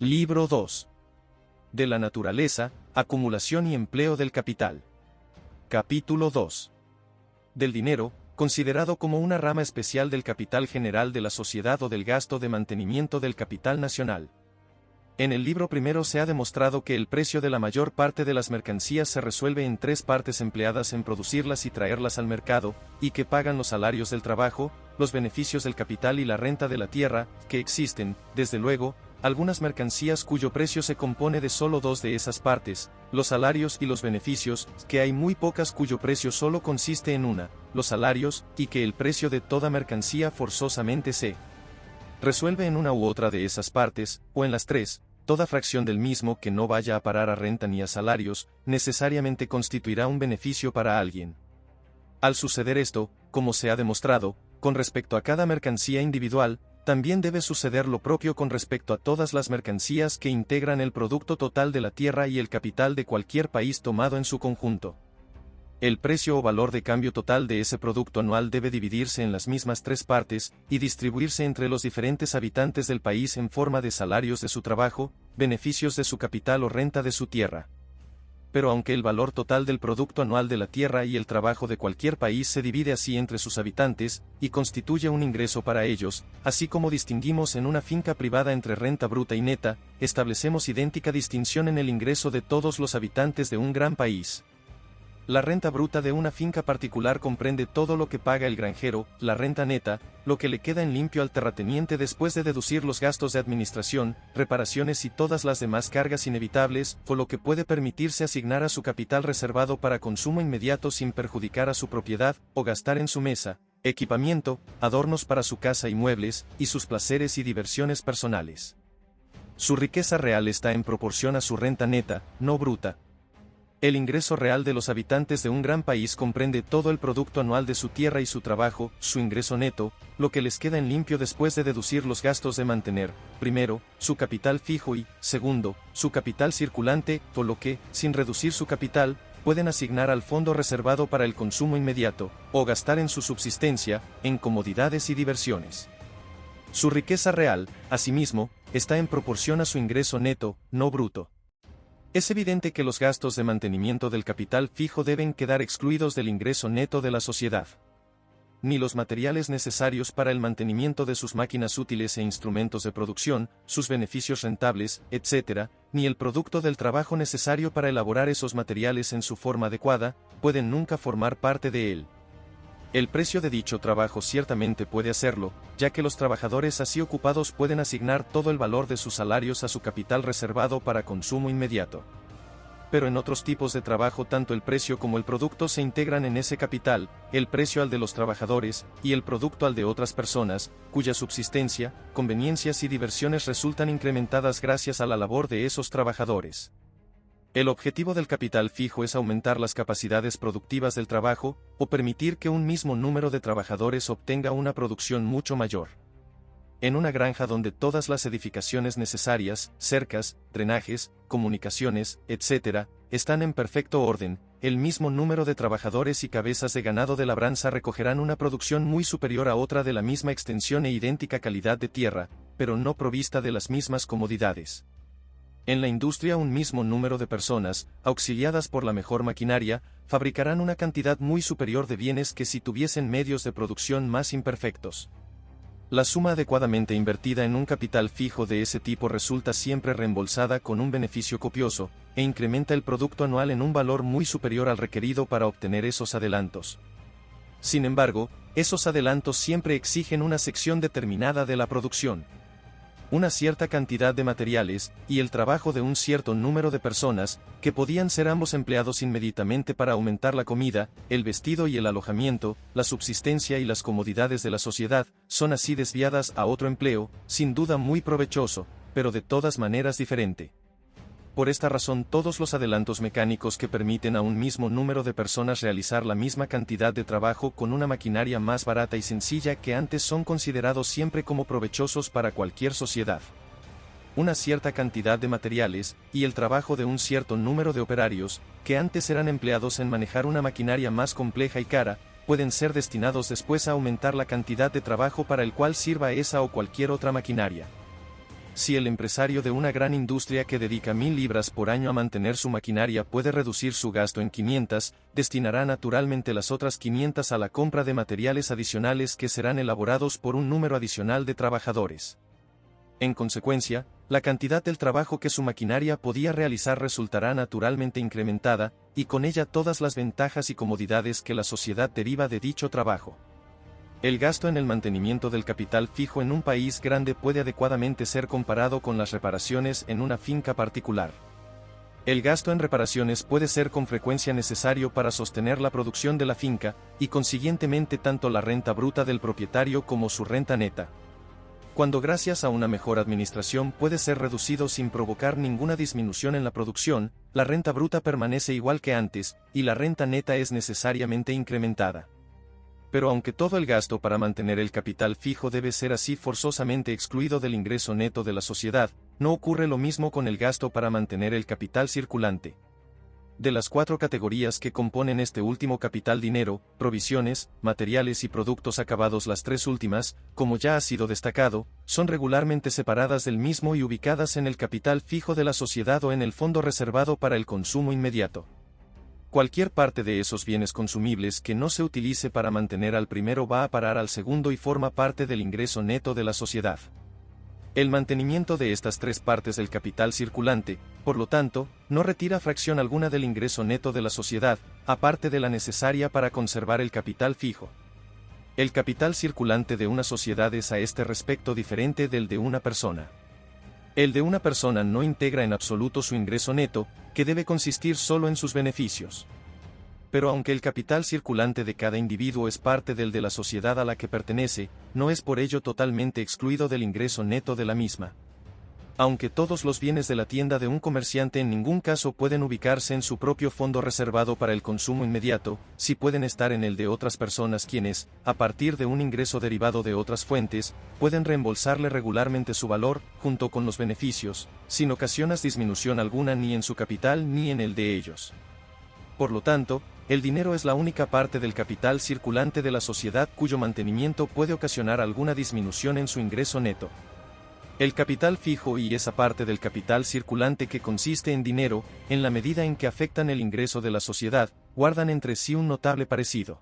Libro 2. De la naturaleza, acumulación y empleo del capital. Capítulo 2. Del dinero, considerado como una rama especial del capital general de la sociedad o del gasto de mantenimiento del capital nacional. En el libro primero se ha demostrado que el precio de la mayor parte de las mercancías se resuelve en tres partes empleadas en producirlas y traerlas al mercado, y que pagan los salarios del trabajo, los beneficios del capital y la renta de la tierra, que existen, desde luego, algunas mercancías cuyo precio se compone de solo dos de esas partes, los salarios y los beneficios, que hay muy pocas cuyo precio solo consiste en una, los salarios, y que el precio de toda mercancía forzosamente se resuelve en una u otra de esas partes, o en las tres. Toda fracción del mismo que no vaya a parar a renta ni a salarios, necesariamente constituirá un beneficio para alguien. Al suceder esto, como se ha demostrado, con respecto a cada mercancía individual, también debe suceder lo propio con respecto a todas las mercancías que integran el producto total de la tierra y el capital de cualquier país tomado en su conjunto. El precio o valor de cambio total de ese producto anual debe dividirse en las mismas tres partes, y distribuirse entre los diferentes habitantes del país en forma de salarios de su trabajo, beneficios de su capital o renta de su tierra. Pero aunque el valor total del producto anual de la tierra y el trabajo de cualquier país se divide así entre sus habitantes, y constituye un ingreso para ellos, así como distinguimos en una finca privada entre renta bruta y neta, establecemos idéntica distinción en el ingreso de todos los habitantes de un gran país. La renta bruta de una finca particular comprende todo lo que paga el granjero, la renta neta, lo que le queda en limpio al terrateniente después de deducir los gastos de administración, reparaciones y todas las demás cargas inevitables, o lo que puede permitirse asignar a su capital reservado para consumo inmediato sin perjudicar a su propiedad, o gastar en su mesa, equipamiento, adornos para su casa y muebles, y sus placeres y diversiones personales. Su riqueza real está en proporción a su renta neta, no bruta. El ingreso real de los habitantes de un gran país comprende todo el producto anual de su tierra y su trabajo, su ingreso neto, lo que les queda en limpio después de deducir los gastos de mantener, primero, su capital fijo y, segundo, su capital circulante, o lo que, sin reducir su capital, pueden asignar al fondo reservado para el consumo inmediato, o gastar en su subsistencia, en comodidades y diversiones. Su riqueza real, asimismo, está en proporción a su ingreso neto, no bruto. Es evidente que los gastos de mantenimiento del capital fijo deben quedar excluidos del ingreso neto de la sociedad. Ni los materiales necesarios para el mantenimiento de sus máquinas útiles e instrumentos de producción, sus beneficios rentables, etc., ni el producto del trabajo necesario para elaborar esos materiales en su forma adecuada, pueden nunca formar parte de él. El precio de dicho trabajo ciertamente puede hacerlo, ya que los trabajadores así ocupados pueden asignar todo el valor de sus salarios a su capital reservado para consumo inmediato. Pero en otros tipos de trabajo tanto el precio como el producto se integran en ese capital, el precio al de los trabajadores, y el producto al de otras personas, cuya subsistencia, conveniencias y diversiones resultan incrementadas gracias a la labor de esos trabajadores. El objetivo del capital fijo es aumentar las capacidades productivas del trabajo, o permitir que un mismo número de trabajadores obtenga una producción mucho mayor. En una granja donde todas las edificaciones necesarias, cercas, drenajes, comunicaciones, etc., están en perfecto orden, el mismo número de trabajadores y cabezas de ganado de labranza recogerán una producción muy superior a otra de la misma extensión e idéntica calidad de tierra, pero no provista de las mismas comodidades. En la industria un mismo número de personas, auxiliadas por la mejor maquinaria, fabricarán una cantidad muy superior de bienes que si tuviesen medios de producción más imperfectos. La suma adecuadamente invertida en un capital fijo de ese tipo resulta siempre reembolsada con un beneficio copioso, e incrementa el producto anual en un valor muy superior al requerido para obtener esos adelantos. Sin embargo, esos adelantos siempre exigen una sección determinada de la producción. Una cierta cantidad de materiales, y el trabajo de un cierto número de personas, que podían ser ambos empleados inmediatamente para aumentar la comida, el vestido y el alojamiento, la subsistencia y las comodidades de la sociedad, son así desviadas a otro empleo, sin duda muy provechoso, pero de todas maneras diferente. Por esta razón todos los adelantos mecánicos que permiten a un mismo número de personas realizar la misma cantidad de trabajo con una maquinaria más barata y sencilla que antes son considerados siempre como provechosos para cualquier sociedad. Una cierta cantidad de materiales, y el trabajo de un cierto número de operarios, que antes eran empleados en manejar una maquinaria más compleja y cara, pueden ser destinados después a aumentar la cantidad de trabajo para el cual sirva esa o cualquier otra maquinaria. si el empresario de una gran industria que dedica 1000 libras por año a mantener su maquinaria puede reducir su gasto en 500, destinará naturalmente las otras 500 a la compra de materiales adicionales que serán elaborados por un número adicional de trabajadores. En consecuencia, la cantidad del trabajo que su maquinaria podía realizar resultará naturalmente incrementada, y con ella todas las ventajas y comodidades que la sociedad deriva de dicho trabajo. El gasto en el mantenimiento del capital fijo en un país grande puede adecuadamente ser comparado con las reparaciones en una finca particular. El gasto en reparaciones puede ser con frecuencia necesario para sostener la producción de la finca, y consiguientemente tanto la renta bruta del propietario como su renta neta. Cuando gracias a una mejor administración puede ser reducido sin provocar ninguna disminución en la producción, la renta bruta permanece igual que antes, y la renta neta es necesariamente incrementada. Pero aunque todo el gasto para mantener el capital fijo debe ser así forzosamente excluido del ingreso neto de la sociedad, no ocurre lo mismo con el gasto para mantener el capital circulante. De las 4 categorías que componen este último capital: dinero, provisiones, materiales y productos acabados, las 3 últimas, como ya ha sido destacado, son regularmente separadas del mismo y ubicadas en el capital fijo de la sociedad o en el fondo reservado para el consumo inmediato. Cualquier parte de esos bienes consumibles que no se utilice para mantener al primero va a parar al segundo y forma parte del ingreso neto de la sociedad. El mantenimiento de estas 3 partes del capital circulante, por lo tanto, no retira fracción alguna del ingreso neto de la sociedad, aparte de la necesaria para conservar el capital fijo. El capital circulante de una sociedad es a este respecto diferente del de una persona. El de una persona no integra en absoluto su ingreso neto, que debe consistir solo en sus beneficios. Pero aunque el capital circulante de cada individuo es parte del de la sociedad a la que pertenece, no es por ello totalmente excluido del ingreso neto de la misma. Aunque todos los bienes de la tienda de un comerciante en ningún caso pueden ubicarse en su propio fondo reservado para el consumo inmediato, sí pueden estar en el de otras personas quienes, a partir de un ingreso derivado de otras fuentes, pueden reembolsarle regularmente su valor, junto con los beneficios, sin ocasionar disminución alguna ni en su capital ni en el de ellos. Por lo tanto, el dinero es la única parte del capital circulante de la sociedad cuyo mantenimiento puede ocasionar alguna disminución en su ingreso neto. El capital fijo y esa parte del capital circulante que consiste en dinero, en la medida en que afectan el ingreso de la sociedad, guardan entre sí un notable parecido.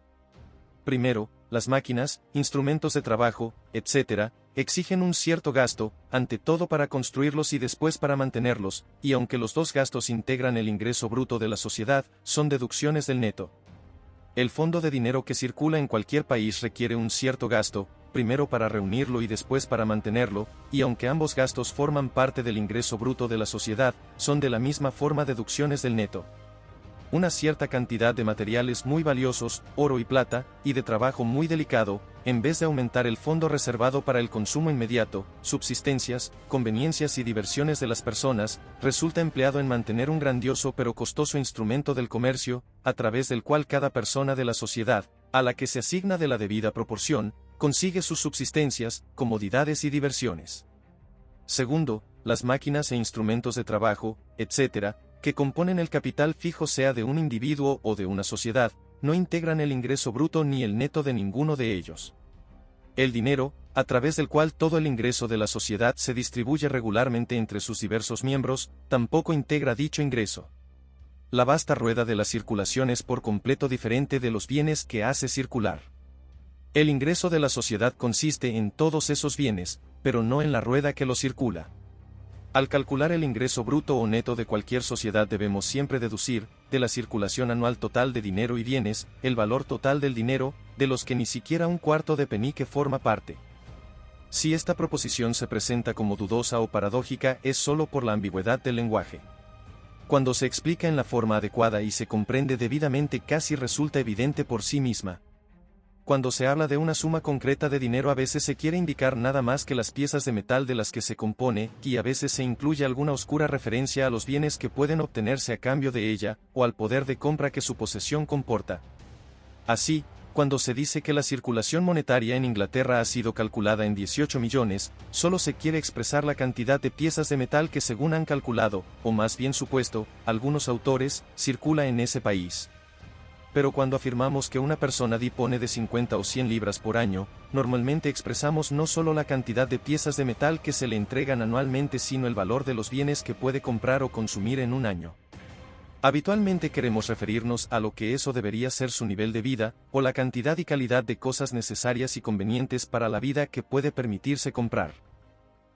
Primero, las máquinas, instrumentos de trabajo, etc., exigen un cierto gasto, ante todo para construirlos y después para mantenerlos, y aunque los 2 gastos integran el ingreso bruto de la sociedad, son deducciones del neto. El fondo de dinero que circula en cualquier país requiere un cierto gasto, primero para reunirlo y después para mantenerlo, y aunque ambos gastos forman parte del ingreso bruto de la sociedad, son de la misma forma deducciones del neto. Una cierta cantidad de materiales muy valiosos, oro y plata, y de trabajo muy delicado, en vez de aumentar el fondo reservado para el consumo inmediato, subsistencias, conveniencias y diversiones de las personas, resulta empleado en mantener un grandioso pero costoso instrumento del comercio, a través del cual cada persona de la sociedad, a la que se asigna de la debida proporción, consigue sus subsistencias, comodidades y diversiones. Segundo, las máquinas e instrumentos de trabajo, etc., que componen el capital fijo sea de un individuo o de una sociedad, no integran el ingreso bruto ni el neto de ninguno de ellos. El dinero, a través del cual todo el ingreso de la sociedad se distribuye regularmente entre sus diversos miembros, tampoco integra dicho ingreso. La vasta rueda de la circulación es por completo diferente de los bienes que hace circular. El ingreso de la sociedad consiste en todos esos bienes, pero no en la rueda que los circula. Al calcular el ingreso bruto o neto de cualquier sociedad debemos siempre deducir, de la circulación anual total de dinero y bienes, el valor total del dinero, de los que ni siquiera un cuarto de penique forma parte. Si esta proposición se presenta como dudosa o paradójica es solo por la ambigüedad del lenguaje. Cuando se explica en la forma adecuada y se comprende debidamente casi resulta evidente por sí misma. Cuando se habla de una suma concreta de dinero a veces se quiere indicar nada más que las piezas de metal de las que se compone, y a veces se incluye alguna oscura referencia a los bienes que pueden obtenerse a cambio de ella, o al poder de compra que su posesión comporta. Así, cuando se dice que la circulación monetaria en Inglaterra ha sido calculada en 18 millones, solo se quiere expresar la cantidad de piezas de metal que según han calculado, o más bien supuesto, algunos autores, circula en ese país. Pero cuando afirmamos que una persona dispone de 50 o 100 libras por año, normalmente expresamos no solo la cantidad de piezas de metal que se le entregan anualmente, sino el valor de los bienes que puede comprar o consumir en un año. Habitualmente queremos referirnos a lo que eso debería ser su nivel de vida, o la cantidad y calidad de cosas necesarias y convenientes para la vida que puede permitirse comprar.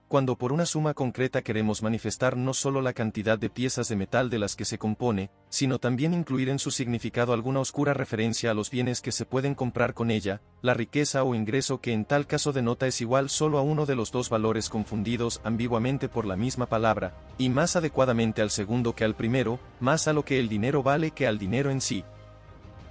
Cuando por una suma concreta queremos manifestar no solo la cantidad de piezas de metal de las que se compone, sino también incluir en su significado alguna oscura referencia a los bienes que se pueden comprar con ella, la riqueza o ingreso que en tal caso denota es igual solo a uno de los dos valores confundidos ambiguamente por la misma palabra, y más adecuadamente al segundo que al primero, más a lo que el dinero vale que al dinero en sí.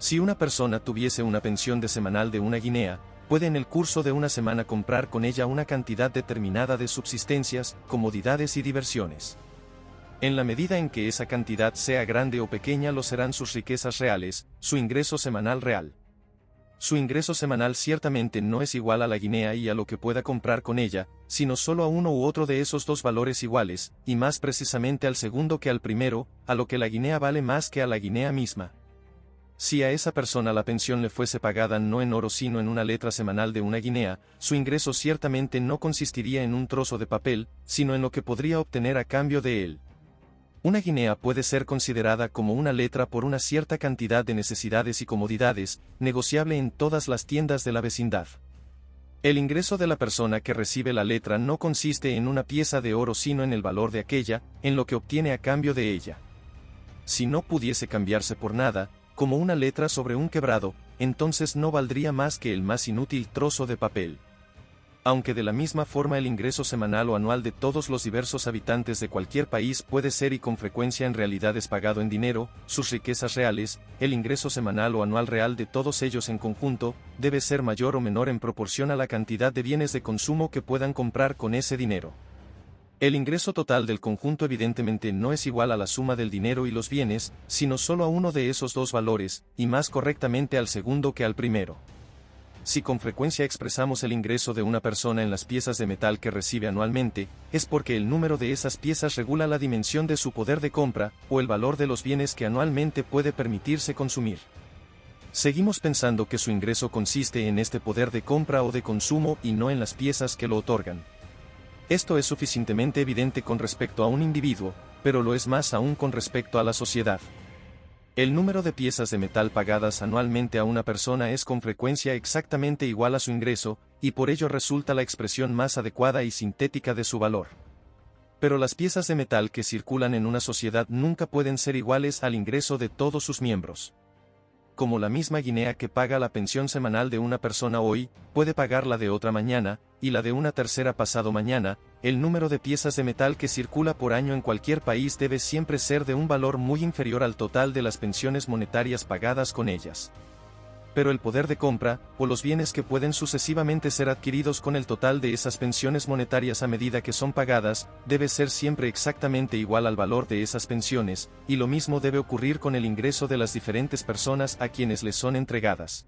Si una persona tuviese una pensión de semanal de una guinea, puede en el curso de una semana comprar con ella una cantidad determinada de subsistencias, comodidades y diversiones. En la medida en que esa cantidad sea grande o pequeña lo serán sus riquezas reales, su ingreso semanal real. Su ingreso semanal ciertamente no es igual a la guinea y a lo que pueda comprar con ella, sino solo a uno u otro de esos dos valores iguales, y más precisamente al segundo que al primero, a lo que la guinea vale más que a la guinea misma. Si a esa persona la pensión le fuese pagada no en oro sino en una letra semanal de una guinea, su ingreso ciertamente no consistiría en un trozo de papel, sino en lo que podría obtener a cambio de él. Una guinea puede ser considerada como una letra por una cierta cantidad de necesidades y comodidades, negociable en todas las tiendas de la vecindad. El ingreso de la persona que recibe la letra no consiste en una pieza de oro sino en el valor de aquella, en lo que obtiene a cambio de ella. Si no pudiese cambiarse por nada, como una letra sobre un quebrado, entonces no valdría más que el más inútil trozo de papel. Aunque de la misma forma el ingreso semanal o anual de todos los diversos habitantes de cualquier país puede ser y con frecuencia en realidad es pagado en dinero, sus riquezas reales, el ingreso semanal o anual real de todos ellos en conjunto, debe ser mayor o menor en proporción a la cantidad de bienes de consumo que puedan comprar con ese dinero. El ingreso total del conjunto evidentemente no es igual a la suma del dinero y los bienes, sino solo a uno de esos dos valores, y más correctamente al segundo que al primero. Si con frecuencia expresamos el ingreso de una persona en las piezas de metal que recibe anualmente, es porque el número de esas piezas regula la dimensión de su poder de compra, o el valor de los bienes que anualmente puede permitirse consumir. Seguimos pensando que su ingreso consiste en este poder de compra o de consumo y no en las piezas que lo otorgan. Esto es suficientemente evidente con respecto a un individuo, pero lo es más aún con respecto a la sociedad. El número de piezas de metal pagadas anualmente a una persona es con frecuencia exactamente igual a su ingreso, y por ello resulta la expresión más adecuada y sintética de su valor. Pero las piezas de metal que circulan en una sociedad nunca pueden ser iguales al ingreso de todos sus miembros. Como la misma guinea que paga la pensión semanal de una persona hoy, puede pagarla de otra mañana, y la de una tercera pasado mañana, el número de piezas de metal que circula por año en cualquier país debe siempre ser de un valor muy inferior al total de las pensiones monetarias pagadas con ellas. Pero el poder de compra, o los bienes que pueden sucesivamente ser adquiridos con el total de esas pensiones monetarias a medida que son pagadas, debe ser siempre exactamente igual al valor de esas pensiones, y lo mismo debe ocurrir con el ingreso de las diferentes personas a quienes les son entregadas.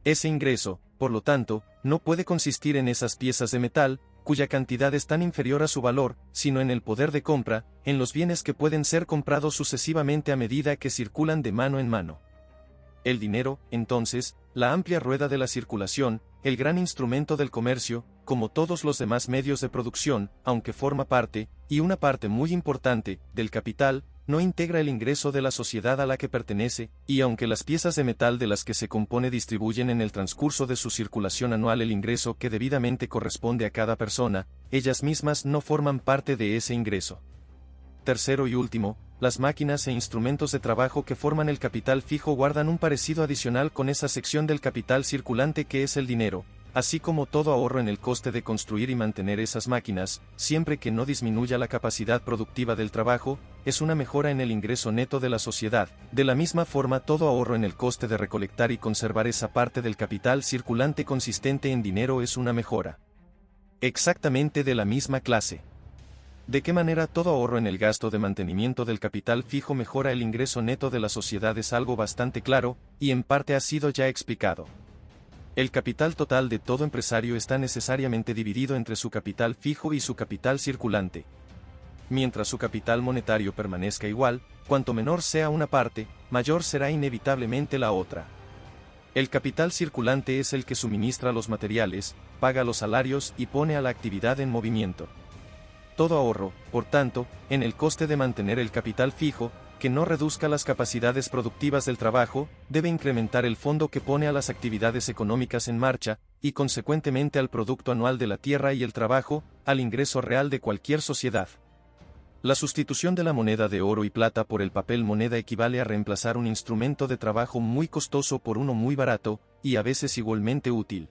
Ese ingreso, por lo tanto, no puede consistir en esas piezas de metal, cuya cantidad es tan inferior a su valor, sino en el poder de compra, en los bienes que pueden ser comprados sucesivamente a medida que circulan de mano en mano. El dinero, entonces, la amplia rueda de la circulación, el gran instrumento del comercio, como todos los demás medios de producción, aunque forma parte, y una parte muy importante, del capital, no integra el ingreso de la sociedad a la que pertenece, y aunque las piezas de metal de las que se compone distribuyen en el transcurso de su circulación anual el ingreso que debidamente corresponde a cada persona, ellas mismas no forman parte de ese ingreso. Tercero y último, las máquinas e instrumentos de trabajo que forman el capital fijo guardan un parecido adicional con esa sección del capital circulante que es el dinero, así como todo ahorro en el coste de construir y mantener esas máquinas, siempre que no disminuya la capacidad productiva del trabajo, es una mejora en el ingreso neto de la sociedad. De la misma forma, todo ahorro en el coste de recolectar y conservar esa parte del capital circulante consistente en dinero es una mejora. Exactamente de la misma clase. ¿De qué manera todo ahorro en el gasto de mantenimiento del capital fijo mejora el ingreso neto de la sociedad es algo bastante claro, y en parte ha sido ya explicado. El capital total de todo empresario está necesariamente dividido entre su capital fijo y su capital circulante. Mientras su capital monetario permanezca igual, cuanto menor sea una parte, mayor será inevitablemente la otra. El capital circulante es el que suministra los materiales, paga los salarios y pone a la actividad en movimiento. Todo ahorro, por tanto, en el coste de mantener el capital fijo, que no reduzca las capacidades productivas del trabajo, debe incrementar el fondo que pone a las actividades económicas en marcha, y consecuentemente al producto anual de la tierra y el trabajo, al ingreso real de cualquier sociedad. La sustitución de la moneda de oro y plata por el papel moneda equivale a reemplazar un instrumento de trabajo muy costoso por uno muy barato, y a veces igualmente útil.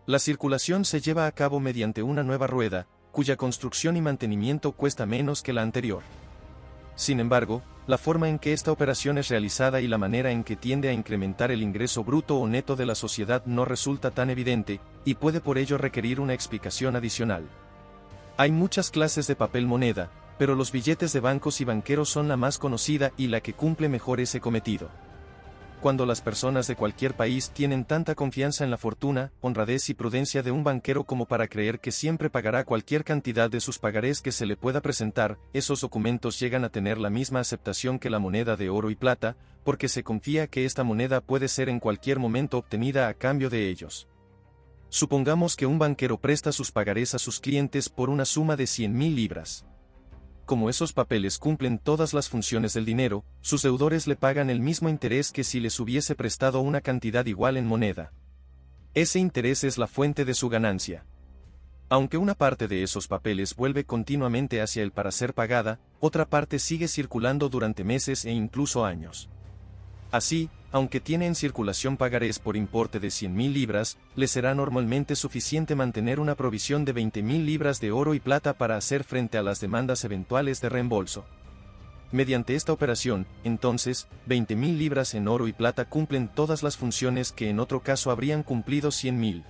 La circulación se lleva a cabo mediante una nueva rueda, cuya construcción y mantenimiento cuesta menos que la anterior. Sin embargo, la forma en que esta operación es realizada y la manera en que tiende a incrementar el ingreso bruto o neto de la sociedad no resulta tan evidente, y puede por ello requerir una explicación adicional. Hay muchas clases de papel moneda, pero los billetes de bancos y banqueros son la más conocida y la que cumple mejor ese cometido. Cuando las personas de cualquier país tienen tanta confianza en la fortuna, honradez y prudencia de un banquero como para creer que siempre pagará cualquier cantidad de sus pagarés que se le pueda presentar, esos documentos llegan a tener la misma aceptación que la moneda de oro y plata, porque se confía que esta moneda puede ser en cualquier momento obtenida a cambio de ellos. Supongamos que un banquero presta sus pagarés a sus clientes por una suma de 100.000 libras. Como esos papeles cumplen todas las funciones del dinero, sus deudores le pagan el mismo interés que si les hubiese prestado una cantidad igual en moneda. Ese interés es la fuente de su ganancia. Aunque una parte de esos papeles vuelve continuamente hacia él para ser pagada, otra parte sigue circulando durante meses e incluso años. Así, aunque tiene en circulación pagarés por importe de 100.000 libras, le será normalmente suficiente mantener una provisión de 20.000 libras de oro y plata para hacer frente a las demandas eventuales de reembolso. Mediante esta operación, entonces, 20.000 libras en oro y plata cumplen todas las funciones que en otro caso habrían cumplido 100.000.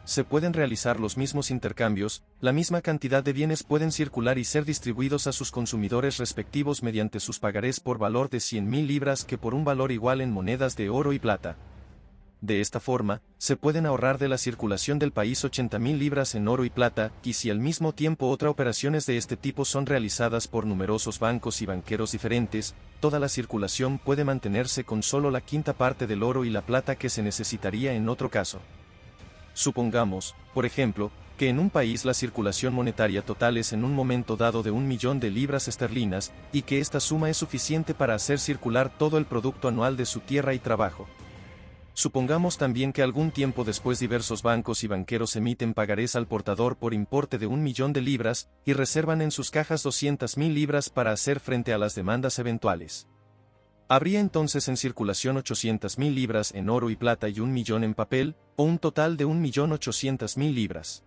Se pueden realizar los mismos intercambios, la misma cantidad de bienes pueden circular y ser distribuidos a sus consumidores respectivos mediante sus pagarés por valor de 100.000 libras que por un valor igual en monedas de oro y plata. De esta forma, se pueden ahorrar de la circulación del país 80.000 libras en oro y plata, y si al mismo tiempo otras operaciones de este tipo son realizadas por numerosos bancos y banqueros diferentes, toda la circulación puede mantenerse con solo la quinta parte del oro y la plata que se necesitaría en otro caso. Supongamos, por ejemplo, que en un país la circulación monetaria total es en un momento dado de 1.000.000 de libras esterlinas, y que esta suma es suficiente para hacer circular todo el producto anual de su tierra y trabajo. Supongamos también que algún tiempo después diversos bancos y banqueros emiten pagarés al portador por importe de 1.000.000 de libras, y reservan en sus cajas 200.000 libras para hacer frente a las demandas eventuales. Habría entonces en circulación 800.000 libras en oro y plata y 1.000.000 en papel, o un total de 1.800.000 libras.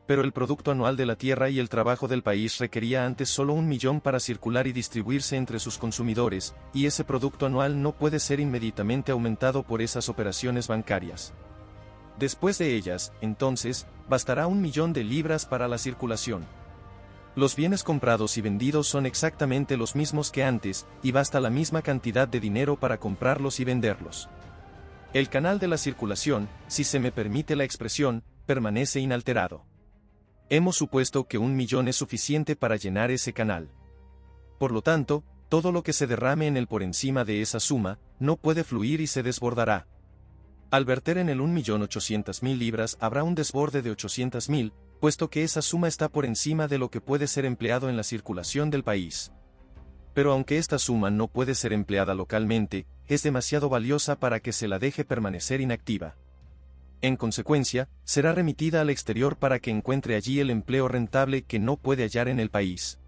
Pero el producto anual de la tierra y el trabajo del país requería antes solo 1.000.000 para circular y distribuirse entre sus consumidores, y ese producto anual no puede ser inmediatamente aumentado por esas operaciones bancarias. Después de ellas, entonces, bastará 1.000.000 de libras para la circulación. Los bienes comprados y vendidos son exactamente los mismos que antes, y basta la misma cantidad de dinero para comprarlos y venderlos. El canal de la circulación, si se me permite la expresión, permanece inalterado. Hemos supuesto que 1.000.000 es suficiente para llenar ese canal. Por lo tanto, todo lo que se derrame en él por encima de esa suma, no puede fluir y se desbordará. Al verter en el 1.800.000 libras habrá un desborde de 800.000, puesto que esa suma está por encima de lo que puede ser empleado en la circulación del país. Pero aunque esta suma no puede ser empleada localmente, es demasiado valiosa para que se la deje permanecer inactiva. En consecuencia, será remitida al exterior para que encuentre allí el empleo rentable que no puede hallar en el país.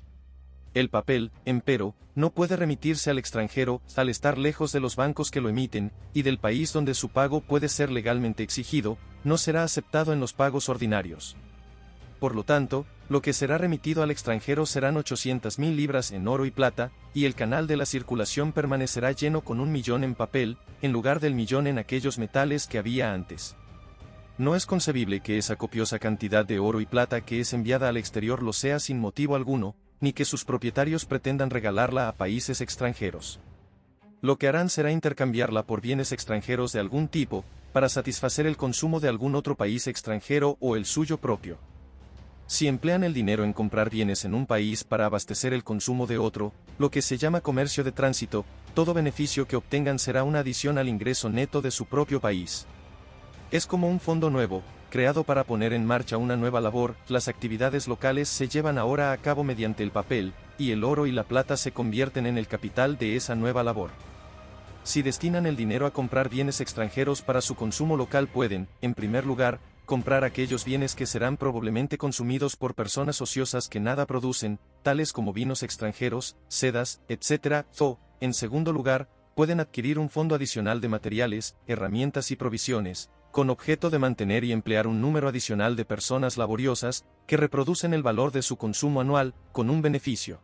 El papel, empero, no puede remitirse al extranjero, al estar lejos de los bancos que lo emiten, y del país donde su pago puede ser legalmente exigido, no será aceptado en los pagos ordinarios. Por lo tanto, lo que será remitido al extranjero serán 800.000 libras en oro y plata, y el canal de la circulación permanecerá lleno con 1.000.000 en papel, en lugar del 1.000.000 en aquellos metales que había antes. No es concebible que esa copiosa cantidad de oro y plata que es enviada al exterior lo sea sin motivo alguno, ni que sus propietarios pretendan regalarla a países extranjeros. Lo que harán será intercambiarla por bienes extranjeros de algún tipo, para satisfacer el consumo de algún otro país extranjero o el suyo propio. Si emplean el dinero en comprar bienes en un país para abastecer el consumo de otro, lo que se llama comercio de tránsito, todo beneficio que obtengan será una adición al ingreso neto de su propio país. Es como un fondo nuevo, creado para poner en marcha una nueva labor. Las actividades locales se llevan ahora a cabo mediante el papel, y el oro y la plata se convierten en el capital de esa nueva labor. Si destinan el dinero a comprar bienes extranjeros para su consumo local pueden, en primer lugar, comprar aquellos bienes que serán probablemente consumidos por personas ociosas que nada producen, tales como vinos extranjeros, sedas, etc. O, en segundo lugar, pueden adquirir un fondo adicional de materiales, herramientas y provisiones, con objeto de mantener y emplear un número adicional de personas laboriosas, que reproducen el valor de su consumo anual, con un beneficio.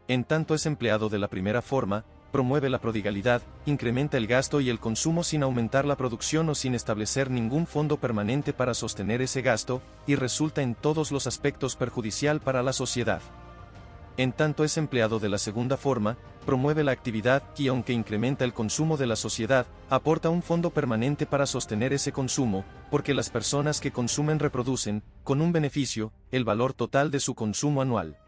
En tanto es empleado de la primera forma, promueve la prodigalidad, incrementa el gasto y el consumo sin aumentar la producción o sin establecer ningún fondo permanente para sostener ese gasto, y resulta en todos los aspectos perjudicial para la sociedad. En tanto es empleado de la segunda forma, promueve la actividad y aunque incrementa el consumo de la sociedad, aporta un fondo permanente para sostener ese consumo, porque las personas que consumen reproducen, con un beneficio, el valor total de su consumo anual.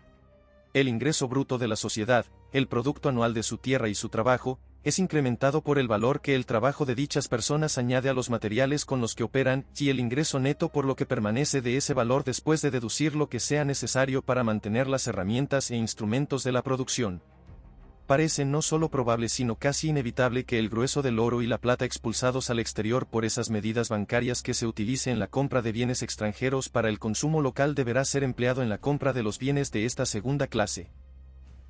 El ingreso bruto de la sociedad, el producto anual de su tierra y su trabajo, es incrementado por el valor que el trabajo de dichas personas añade a los materiales con los que operan, y el ingreso neto por lo que permanece de ese valor después de deducir lo que sea necesario para mantener las herramientas e instrumentos de la producción. Parece no solo probable sino casi inevitable que el grueso del oro y la plata expulsados al exterior por esas medidas bancarias que se utilice en la compra de bienes extranjeros para el consumo local deberá ser empleado en la compra de los bienes de esta segunda clase.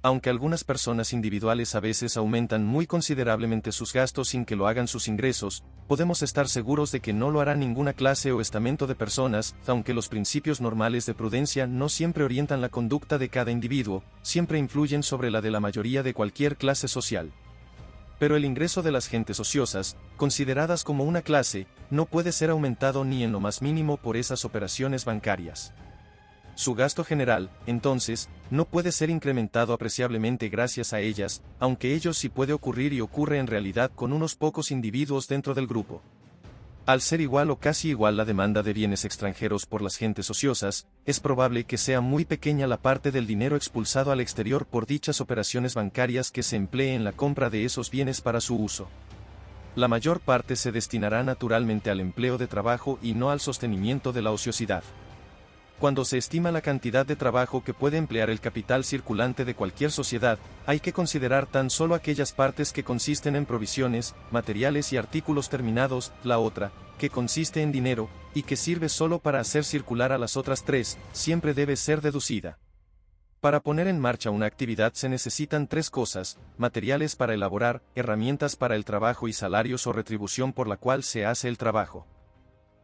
Aunque algunas personas individuales a veces aumentan muy considerablemente sus gastos sin que lo hagan sus ingresos, podemos estar seguros de que no lo hará ninguna clase o estamento de personas, aunque los principios normales de prudencia no siempre orientan la conducta de cada individuo, siempre influyen sobre la de la mayoría de cualquier clase social. Pero el ingreso de las gentes ociosas, consideradas como una clase, no puede ser aumentado ni en lo más mínimo por esas operaciones bancarias. Su gasto general, entonces, no puede ser incrementado apreciablemente gracias a ellas, aunque ello sí puede ocurrir y ocurre en realidad con unos pocos individuos dentro del grupo. Al ser igual o casi igual la demanda de bienes extranjeros por las gentes ociosas, es probable que sea muy pequeña la parte del dinero expulsado al exterior por dichas operaciones bancarias que se emplee en la compra de esos bienes para su uso. La mayor parte se destinará naturalmente al empleo de trabajo y no al sostenimiento de la ociosidad. Cuando se estima la cantidad de trabajo que puede emplear el capital circulante de cualquier sociedad, hay que considerar tan solo aquellas partes que consisten en provisiones, materiales y artículos terminados, la otra, que consiste en dinero, y que sirve solo para hacer circular a las otras tres, siempre debe ser deducida. Para poner en marcha una actividad se necesitan tres cosas: materiales para elaborar, herramientas para el trabajo y salarios o retribución por la cual se hace el trabajo.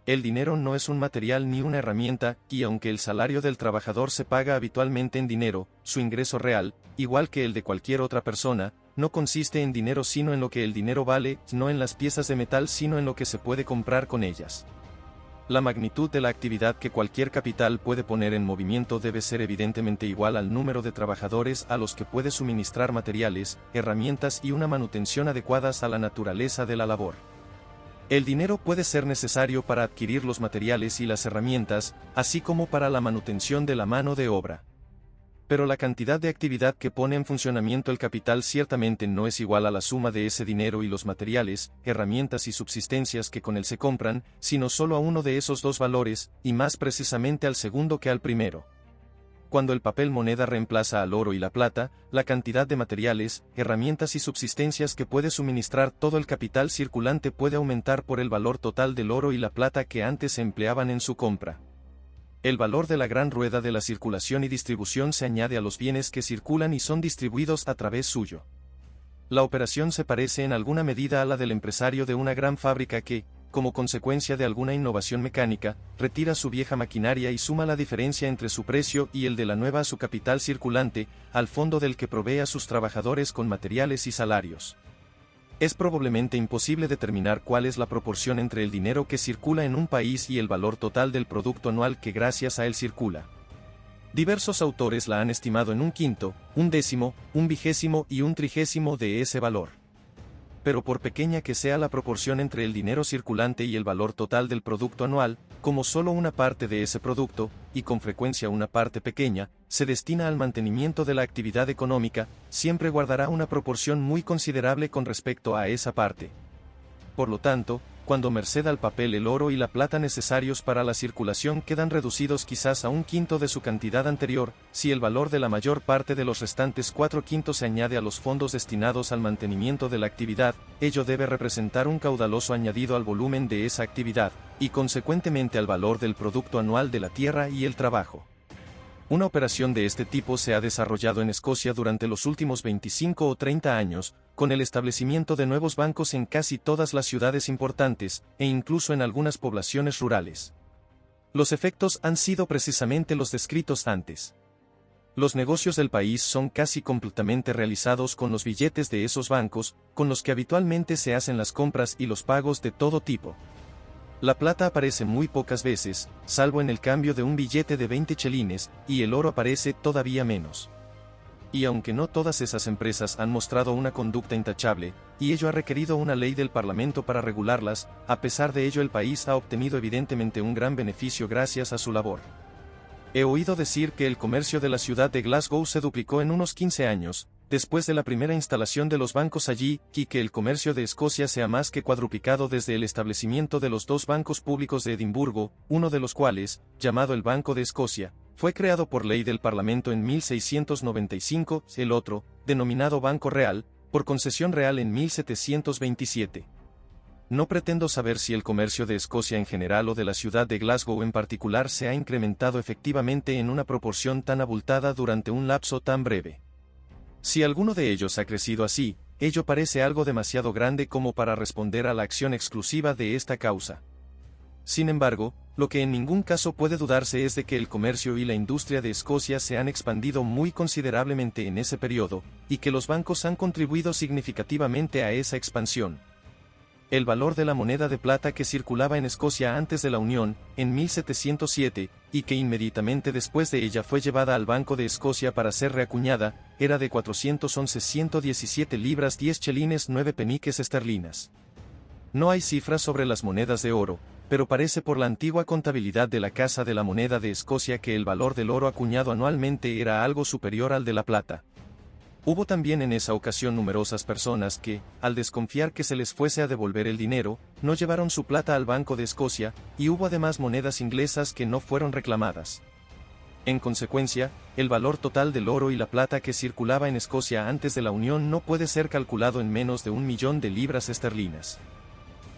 El dinero no es un material ni una herramienta, y aunque el salario del trabajador se paga habitualmente en dinero, su ingreso real, igual que el de cualquier otra persona, no consiste en dinero sino en lo que el dinero vale, no en las piezas de metal sino en lo que se puede comprar con ellas. La magnitud de la actividad que cualquier capital puede poner en movimiento debe ser evidentemente igual al número de trabajadores a los que puede suministrar materiales, herramientas y una manutención adecuadas a la naturaleza de la labor. El dinero puede ser necesario para adquirir los materiales y las herramientas, así como para la manutención de la mano de obra. Pero la cantidad de actividad que pone en funcionamiento el capital ciertamente no es igual a la suma de ese dinero y los materiales, herramientas y subsistencias que con él se compran, sino solo a uno de esos dos valores, y más precisamente al segundo que al primero. Cuando el papel moneda reemplaza al oro y la plata, la cantidad de materiales, herramientas y subsistencias que puede suministrar todo el capital circulante puede aumentar por el valor total del oro y la plata que antes se empleaban en su compra. El valor de la gran rueda de la circulación y distribución se añade a los bienes que circulan y son distribuidos a través suyo. La operación se parece en alguna medida a la del empresario de una gran fábrica que, como consecuencia de alguna innovación mecánica, retira su vieja maquinaria y suma la diferencia entre su precio y el de la nueva a su capital circulante, al fondo del que provee a sus trabajadores con materiales y salarios. Es probablemente imposible determinar cuál es la proporción entre el dinero que circula en un país y el valor total del producto anual que gracias a él circula. Diversos autores la han estimado en un quinto, un décimo, un vigésimo y un trigésimo de ese valor. pero por pequeña que sea la proporción entre el dinero circulante y el valor total del producto anual, como solo una parte de ese producto, y con frecuencia una parte pequeña, se destina al mantenimiento de la actividad económica, siempre guardará una proporción muy considerable con respecto a esa parte. Por lo tanto, cuando merced al papel el oro y la plata necesarios para la circulación quedan reducidos quizás a 1/5 de su cantidad anterior, si el valor de la mayor parte de los restantes 4/5 se añade a los fondos destinados al mantenimiento de la actividad, ello debe representar un caudaloso añadido al volumen de esa actividad, y consecuentemente al valor del producto anual de la tierra y el trabajo. Una operación de este tipo se ha desarrollado en Escocia durante los últimos 25 o 30 años, con el establecimiento de nuevos bancos en casi todas las ciudades importantes, e incluso en algunas poblaciones rurales. Los efectos han sido precisamente los descritos antes. Los negocios del país son casi completamente realizados con los billetes de esos bancos, con los que habitualmente se hacen las compras y los pagos de todo tipo. La plata aparece muy pocas veces, salvo en el cambio de un billete de 20 chelines, y el oro aparece todavía menos. Y aunque no todas esas empresas han mostrado una conducta intachable, y ello ha requerido una ley del Parlamento para regularlas, a pesar de ello el país ha obtenido evidentemente un gran beneficio gracias a su labor. He oído decir que el comercio de la ciudad de Glasgow se duplicó en unos 15 años, después de la primera instalación de los bancos allí, y que el comercio de Escocia se ha más que cuadruplicado desde el establecimiento de los 2 bancos públicos de Edimburgo, uno de los cuales, llamado el Banco de Escocia, fue creado por ley del Parlamento en 1695, el otro, denominado Banco Real, por concesión real en 1727. No pretendo saber si el comercio de Escocia en general o de la ciudad de Glasgow en particular se ha incrementado efectivamente en una proporción tan abultada durante un lapso tan breve. Si alguno de ellos ha crecido así, ello parece algo demasiado grande como para responder a la acción exclusiva de esta causa. Sin embargo, lo que en ningún caso puede dudarse es de que el comercio y la industria de Escocia se han expandido muy considerablemente en ese periodo, y que los bancos han contribuido significativamente a esa expansión. El valor de la moneda de plata que circulaba en Escocia antes de la Unión, en 1707, y que inmediatamente después de ella fue llevada al Banco de Escocia para ser reacuñada, era de 411,117 libras 10 chelines 9 peniques esterlinas. No hay cifras sobre las monedas de oro, pero parece por la antigua contabilidad de la Casa de la Moneda de Escocia que el valor del oro acuñado anualmente era algo superior al de la plata. Hubo también en esa ocasión numerosas personas que, al desconfiar que se les fuese a devolver el dinero, no llevaron su plata al Banco de Escocia, y hubo además monedas inglesas que no fueron reclamadas. En consecuencia, el valor total del oro y la plata que circulaba en Escocia antes de la Unión no puede ser calculado en menos de 1.000.000 de libras esterlinas.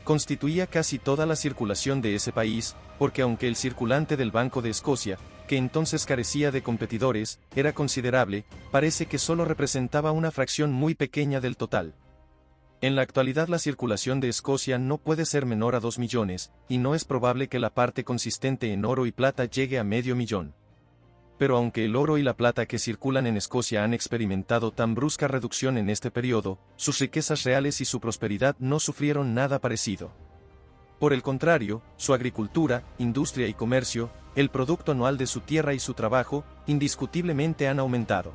Constituía casi toda la circulación de ese país, porque aunque el circulante del Banco de Escocia, que entonces carecía de competidores, era considerable, parece que solo representaba una fracción muy pequeña del total. En la actualidad la circulación de Escocia no puede ser menor a 2 millones, y no es probable que la parte consistente en oro y plata llegue a medio millón. Pero aunque el oro y la plata que circulan en Escocia han experimentado tan brusca reducción en este periodo, sus riquezas reales y su prosperidad no sufrieron nada parecido. Por el contrario, su agricultura, industria y comercio, el producto anual de su tierra y su trabajo, indiscutiblemente han aumentado.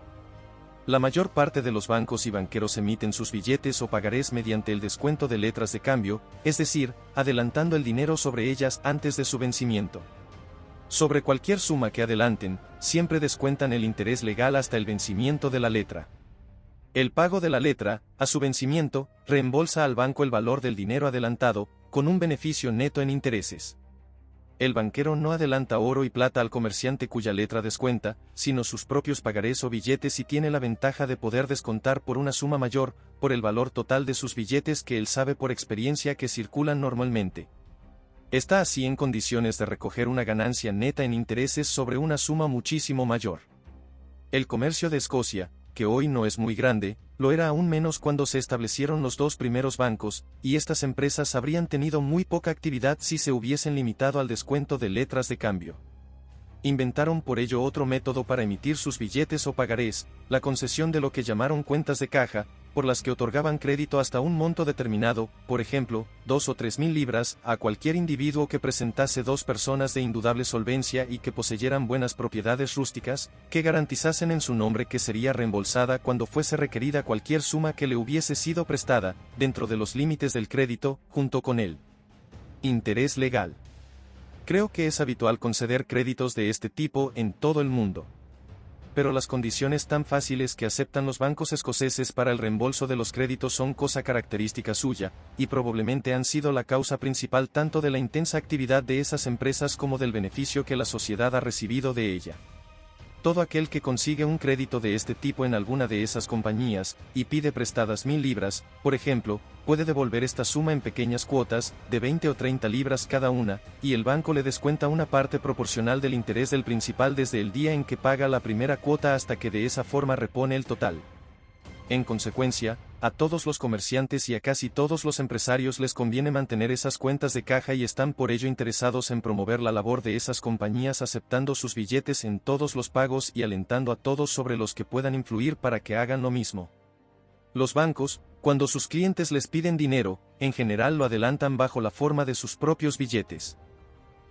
La mayor parte de los bancos y banqueros emiten sus billetes o pagarés mediante el descuento de letras de cambio, es decir, adelantando el dinero sobre ellas antes de su vencimiento. Sobre cualquier suma que adelanten, siempre descuentan el interés legal hasta el vencimiento de la letra. El pago de la letra, a su vencimiento, reembolsa al banco el valor del dinero adelantado, con un beneficio neto en intereses. El banquero no adelanta oro y plata al comerciante cuya letra descuenta, sino sus propios pagarés o billetes, y tiene la ventaja de poder descontar por una suma mayor, por el valor total de sus billetes que él sabe por experiencia que circulan normalmente. Está así en condiciones de recoger una ganancia neta en intereses sobre una suma muchísimo mayor. El comercio de Escocia, que hoy no es muy grande, lo era aún menos cuando se establecieron los 2 primeros bancos, y estas empresas habrían tenido muy poca actividad si se hubiesen limitado al descuento de letras de cambio. Inventaron por ello otro método para emitir sus billetes o pagarés, la concesión de lo que llamaron cuentas de caja, por las que otorgaban crédito hasta un monto determinado, por ejemplo, 2 o 3.000 libras, a cualquier individuo que presentase 2 personas de indudable solvencia y que poseyeran buenas propiedades rústicas, que garantizasen en su nombre que sería reembolsada cuando fuese requerida cualquier suma que le hubiese sido prestada, dentro de los límites del crédito, junto con él. Interés legal. Creo que es habitual conceder créditos de este tipo en todo el mundo. Pero las condiciones tan fáciles que aceptan los bancos escoceses para el reembolso de los créditos son cosa característica suya, y probablemente han sido la causa principal tanto de la intensa actividad de esas empresas como del beneficio que la sociedad ha recibido de ella. Todo aquel que consigue un crédito de este tipo en alguna de esas compañías, y pide prestadas 1.000 libras, por ejemplo, puede devolver esta suma en pequeñas cuotas, de 20 o 30 libras cada una, y el banco le descuenta una parte proporcional del interés del principal desde el día en que paga la primera cuota hasta que de esa forma repone el total. En consecuencia, a todos los comerciantes y a casi todos los empresarios les conviene mantener esas cuentas de caja y están por ello interesados en promover la labor de esas compañías aceptando sus billetes en todos los pagos y alentando a todos sobre los que puedan influir para que hagan lo mismo. Los bancos, cuando sus clientes les piden dinero, en general lo adelantan bajo la forma de sus propios billetes.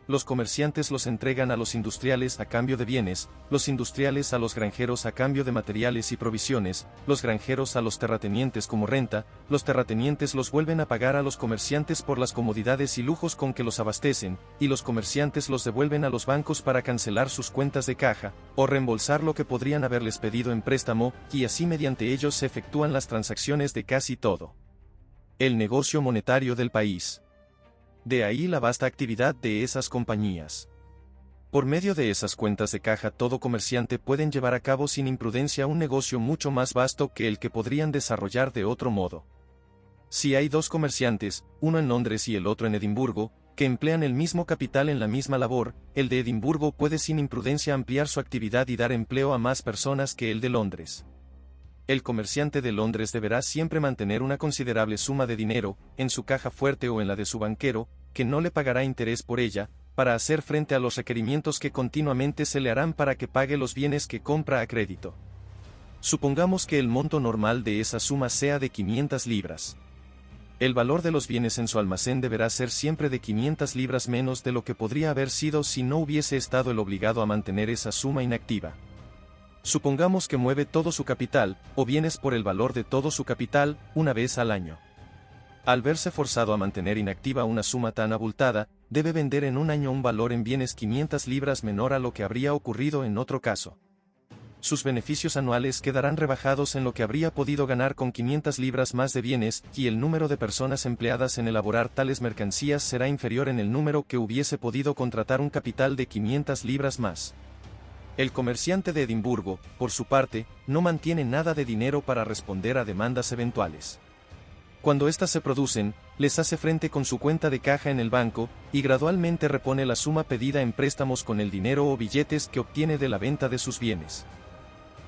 Los comerciantes los entregan a los industriales a cambio de bienes, los industriales a los granjeros a cambio de materiales y provisiones, los granjeros a los terratenientes como renta, los terratenientes los vuelven a pagar a los comerciantes por las comodidades y lujos con que los abastecen, y los comerciantes los devuelven a los bancos para cancelar sus cuentas de caja, o reembolsar lo que podrían haberles pedido en préstamo, y así mediante ellos se efectúan las transacciones de casi todo el negocio monetario del país. De ahí la vasta actividad de esas compañías. Por medio de esas cuentas de caja todo comerciante pueden llevar a cabo sin imprudencia un negocio mucho más vasto que el que podrían desarrollar de otro modo. Si hay 2 comerciantes, uno en Londres y el otro en Edimburgo, que emplean el mismo capital en la misma labor, el de Edimburgo puede sin imprudencia ampliar su actividad y dar empleo a más personas que el de Londres. El comerciante de Londres deberá siempre mantener una considerable suma de dinero, en su caja fuerte o en la de su banquero, que no le pagará interés por ella, para hacer frente a los requerimientos que continuamente se le harán para que pague los bienes que compra a crédito. Supongamos que el monto normal de esa suma sea de 500 libras. El valor de los bienes en su almacén deberá ser siempre de 500 libras menos de lo que podría haber sido si no hubiese estado el obligado a mantener esa suma inactiva. Supongamos que mueve todo su capital, o bienes por el valor de todo su capital, una vez al año. Al verse forzado a mantener inactiva una suma tan abultada, debe vender en un año un valor en bienes 500 libras menor a lo que habría ocurrido en otro caso. Sus beneficios anuales quedarán rebajados en lo que habría podido ganar con 500 libras más de bienes, y el número de personas empleadas en elaborar tales mercancías será inferior en el número que hubiese podido contratar un capital de 500 libras más. El comerciante de Edimburgo, por su parte, no mantiene nada de dinero para responder a demandas eventuales. Cuando éstas se producen, les hace frente con su cuenta de caja en el banco, y gradualmente repone la suma pedida en préstamos con el dinero o billetes que obtiene de la venta de sus bienes.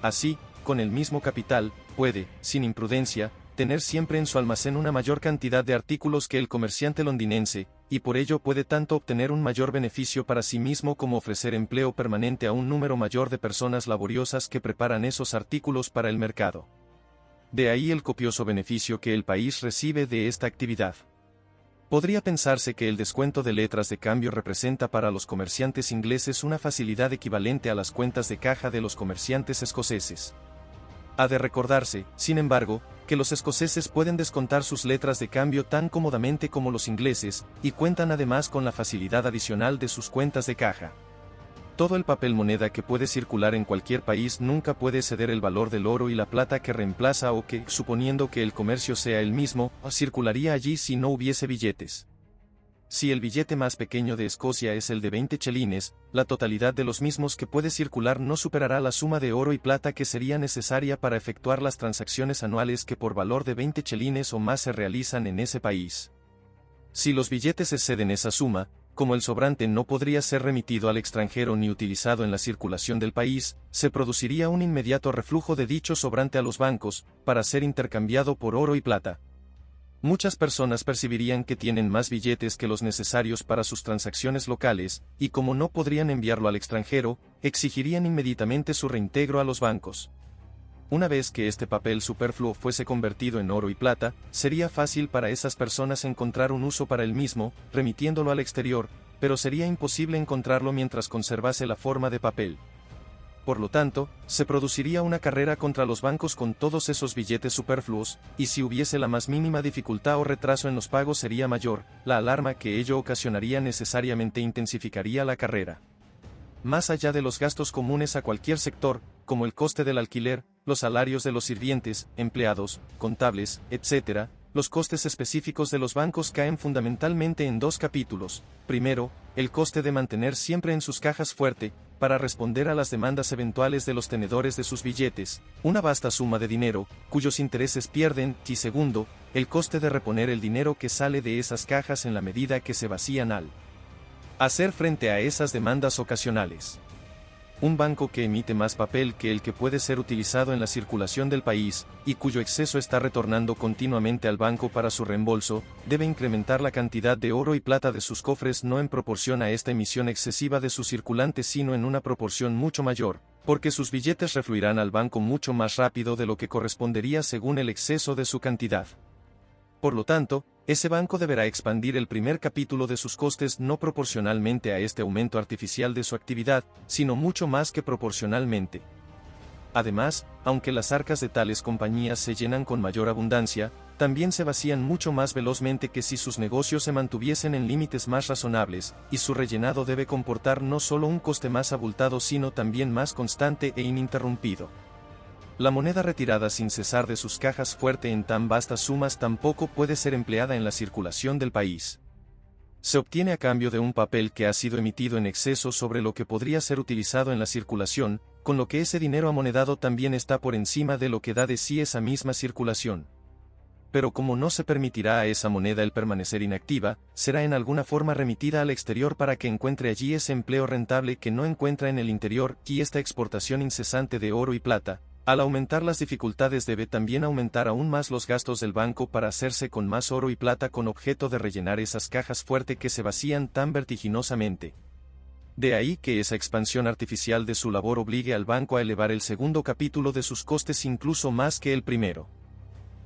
Así, con el mismo capital, puede, sin imprudencia, tener siempre en su almacén una mayor cantidad de artículos que el comerciante londinense, y por ello puede tanto obtener un mayor beneficio para sí mismo como ofrecer empleo permanente a un número mayor de personas laboriosas que preparan esos artículos para el mercado. De ahí el copioso beneficio que el país recibe de esta actividad. Podría pensarse que el descuento de letras de cambio representa para los comerciantes ingleses una facilidad equivalente a las cuentas de caja de los comerciantes escoceses. Ha de recordarse, sin embargo, que los escoceses pueden descontar sus letras de cambio tan cómodamente como los ingleses, y cuentan además con la facilidad adicional de sus cuentas de caja. Todo el papel moneda que puede circular en cualquier país nunca puede exceder el valor del oro y la plata que reemplaza o que, suponiendo que el comercio sea el mismo, circularía allí si no hubiese billetes. Si el billete más pequeño de Escocia es el de 20 chelines, la totalidad de los mismos que puede circular no superará la suma de oro y plata que sería necesaria para efectuar las transacciones anuales que por valor de 20 chelines o más se realizan en ese país. Si los billetes exceden esa suma, como el sobrante no podría ser remitido al extranjero ni utilizado en la circulación del país, se produciría un inmediato reflujo de dicho sobrante a los bancos, para ser intercambiado por oro y plata. Muchas personas percibirían que tienen más billetes que los necesarios para sus transacciones locales, y como no podrían enviarlo al extranjero, exigirían inmediatamente su reintegro a los bancos. Una vez que este papel superfluo fuese convertido en oro y plata, sería fácil para esas personas encontrar un uso para el mismo, remitiéndolo al exterior, pero sería imposible encontrarlo mientras conservase la forma de papel. Por lo tanto, se produciría una carrera contra los bancos con todos esos billetes superfluos, y si hubiese la más mínima dificultad o retraso en los pagos sería mayor, la alarma que ello ocasionaría necesariamente intensificaría la carrera. Más allá de los gastos comunes a cualquier sector, como el coste del alquiler, los salarios de los sirvientes, empleados, contables, etc., los costes específicos de los bancos caen fundamentalmente en dos capítulos. Primero, el coste de mantener siempre en sus cajas fuerte, para responder a las demandas eventuales de los tenedores de sus billetes, una vasta suma de dinero, cuyos intereses pierden, y segundo, el coste de reponer el dinero que sale de esas cajas en la medida que se vacían al hacer frente a esas demandas ocasionales. Un banco que emite más papel que el que puede ser utilizado en la circulación del país, y cuyo exceso está retornando continuamente al banco para su reembolso, debe incrementar la cantidad de oro y plata de sus cofres no en proporción a esta emisión excesiva de su circulante sino en una proporción mucho mayor, porque sus billetes refluirán al banco mucho más rápido de lo que correspondería según el exceso de su cantidad. Por lo tanto, ese banco deberá expandir el primer capítulo de sus costes no proporcionalmente a este aumento artificial de su actividad, sino mucho más que proporcionalmente. Además, aunque las arcas de tales compañías se llenan con mayor abundancia, también se vacían mucho más velozmente que si sus negocios se mantuviesen en límites más razonables, y su rellenado debe comportar no solo un coste más abultado sino también más constante e ininterrumpido. La moneda retirada sin cesar de sus cajas fuerte en tan vastas sumas tampoco puede ser empleada en la circulación del país. Se obtiene a cambio de un papel que ha sido emitido en exceso sobre lo que podría ser utilizado en la circulación, con lo que ese dinero amonedado también está por encima de lo que da de sí esa misma circulación. Pero como no se permitirá a esa moneda el permanecer inactiva, será en alguna forma remitida al exterior para que encuentre allí ese empleo rentable que no encuentra en el interior, y esta exportación incesante de oro y plata, al aumentar las dificultades debe también aumentar aún más los gastos del banco para hacerse con más oro y plata con objeto de rellenar esas cajas fuerte que se vacían tan vertiginosamente. De ahí que esa expansión artificial de su labor obligue al banco a elevar el segundo capítulo de sus costes incluso más que el primero.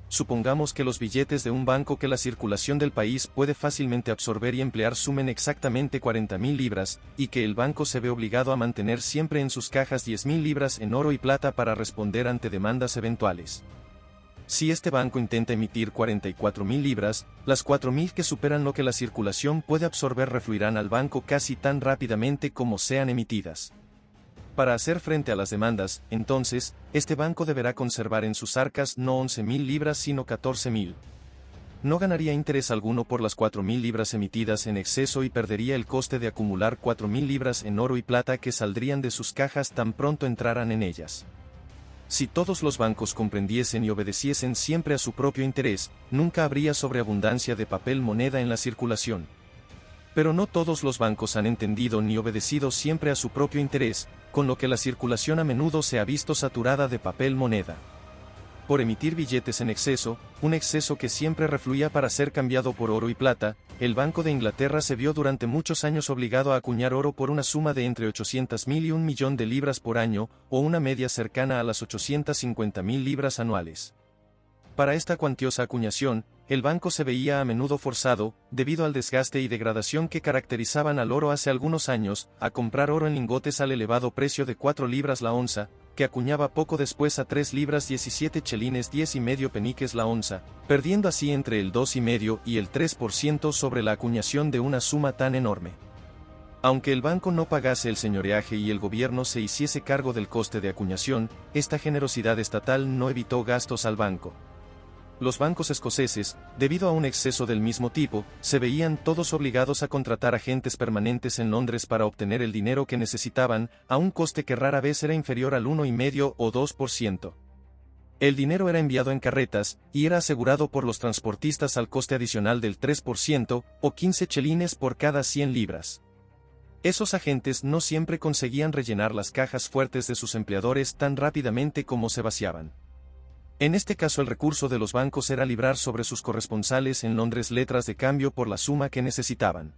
Supongamos que los billetes de un banco que la circulación del país puede fácilmente absorber y emplear sumen exactamente 40.000 libras, y que el banco se ve obligado a mantener siempre en sus cajas 10.000 libras en oro y plata para responder ante demandas eventuales. Si este banco intenta emitir 44.000 libras, las 4.000 que superan lo que la circulación puede absorber refluirán al banco casi tan rápidamente como sean emitidas. Para hacer frente a las demandas, entonces, este banco deberá conservar en sus arcas no 11.000 libras sino 14.000. No ganaría interés alguno por las 4.000 libras emitidas en exceso y perdería el coste de acumular 4.000 libras en oro y plata que saldrían de sus cajas tan pronto entraran en ellas. Si todos los bancos comprendiesen y obedeciesen siempre a su propio interés, nunca habría sobreabundancia de papel moneda en la circulación. Pero no todos los bancos han entendido ni obedecido siempre a su propio interés, con lo que la circulación a menudo se ha visto saturada de papel moneda. Por emitir billetes en exceso, un exceso que siempre refluía para ser cambiado por oro y plata, el Banco de Inglaterra se vio durante muchos años obligado a acuñar oro por una suma de entre 800.000 y 1 millón de libras por año, o una media cercana a las 850.000 libras anuales. Para esta cuantiosa acuñación, el banco se veía a menudo forzado, debido al desgaste y degradación que caracterizaban al oro hace algunos años, a comprar oro en lingotes al elevado precio de 4 libras la onza, que acuñaba poco después a 3 libras 17 chelines 10 y medio peniques la onza, perdiendo así entre el 2,5 y el 3% sobre la acuñación de una suma tan enorme. Aunque el banco no pagase el señoreaje y el gobierno se hiciese cargo del coste de acuñación, esta generosidad estatal no evitó gastos al banco. Los bancos escoceses, debido a un exceso del mismo tipo, se veían todos obligados a contratar agentes permanentes en Londres para obtener el dinero que necesitaban, a un coste que rara vez era inferior al 1,5 o 2%. El dinero era enviado en carretas, y era asegurado por los transportistas al coste adicional del 3%, o 15 chelines por cada 100 libras. Esos agentes no siempre conseguían rellenar las cajas fuertes de sus empleadores tan rápidamente como se vaciaban. En este caso el recurso de los bancos era librar sobre sus corresponsales en Londres letras de cambio por la suma que necesitaban.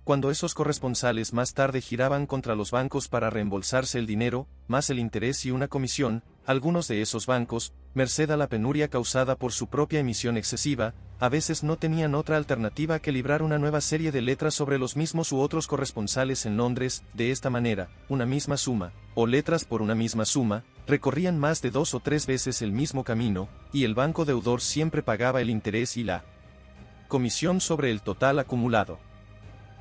Cuando esos corresponsales más tarde giraban contra los bancos para reembolsarse el dinero, más el interés y una comisión, algunos de esos bancos, merced a la penuria causada por su propia emisión excesiva, a veces no tenían otra alternativa que librar una nueva serie de letras sobre los mismos u otros corresponsales en Londres. De esta manera, una misma suma, o letras por una misma suma, recorrían más de 2 o 3 veces el mismo camino, y el banco deudor siempre pagaba el interés y la comisión sobre el total acumulado.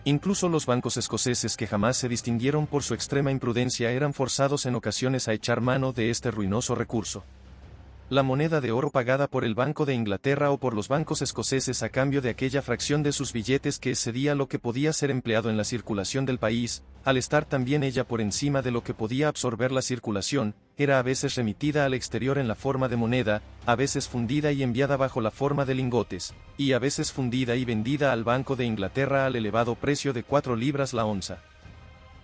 Incluso los bancos escoceses, que jamás se distinguieron por su extrema imprudencia, eran forzados en ocasiones a echar mano de este ruinoso recurso. La moneda de oro pagada por el Banco de Inglaterra o por los bancos escoceses a cambio de aquella fracción de sus billetes que excedía lo que podía ser empleado en la circulación del país, al estar también ella por encima de lo que podía absorber la circulación, era a veces remitida al exterior en la forma de moneda, a veces fundida y enviada bajo la forma de lingotes, y a veces fundida y vendida al Banco de Inglaterra al elevado precio de 4 libras la onza.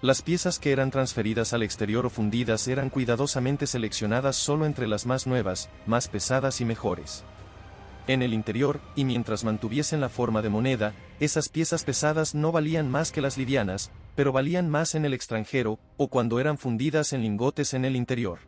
Las piezas que eran transferidas al exterior o fundidas eran cuidadosamente seleccionadas solo entre las más nuevas, más pesadas y mejores. En el interior, y mientras mantuviesen la forma de moneda, esas piezas pesadas no valían más que las livianas, pero valían más en el extranjero, o cuando eran fundidas en lingotes en el interior.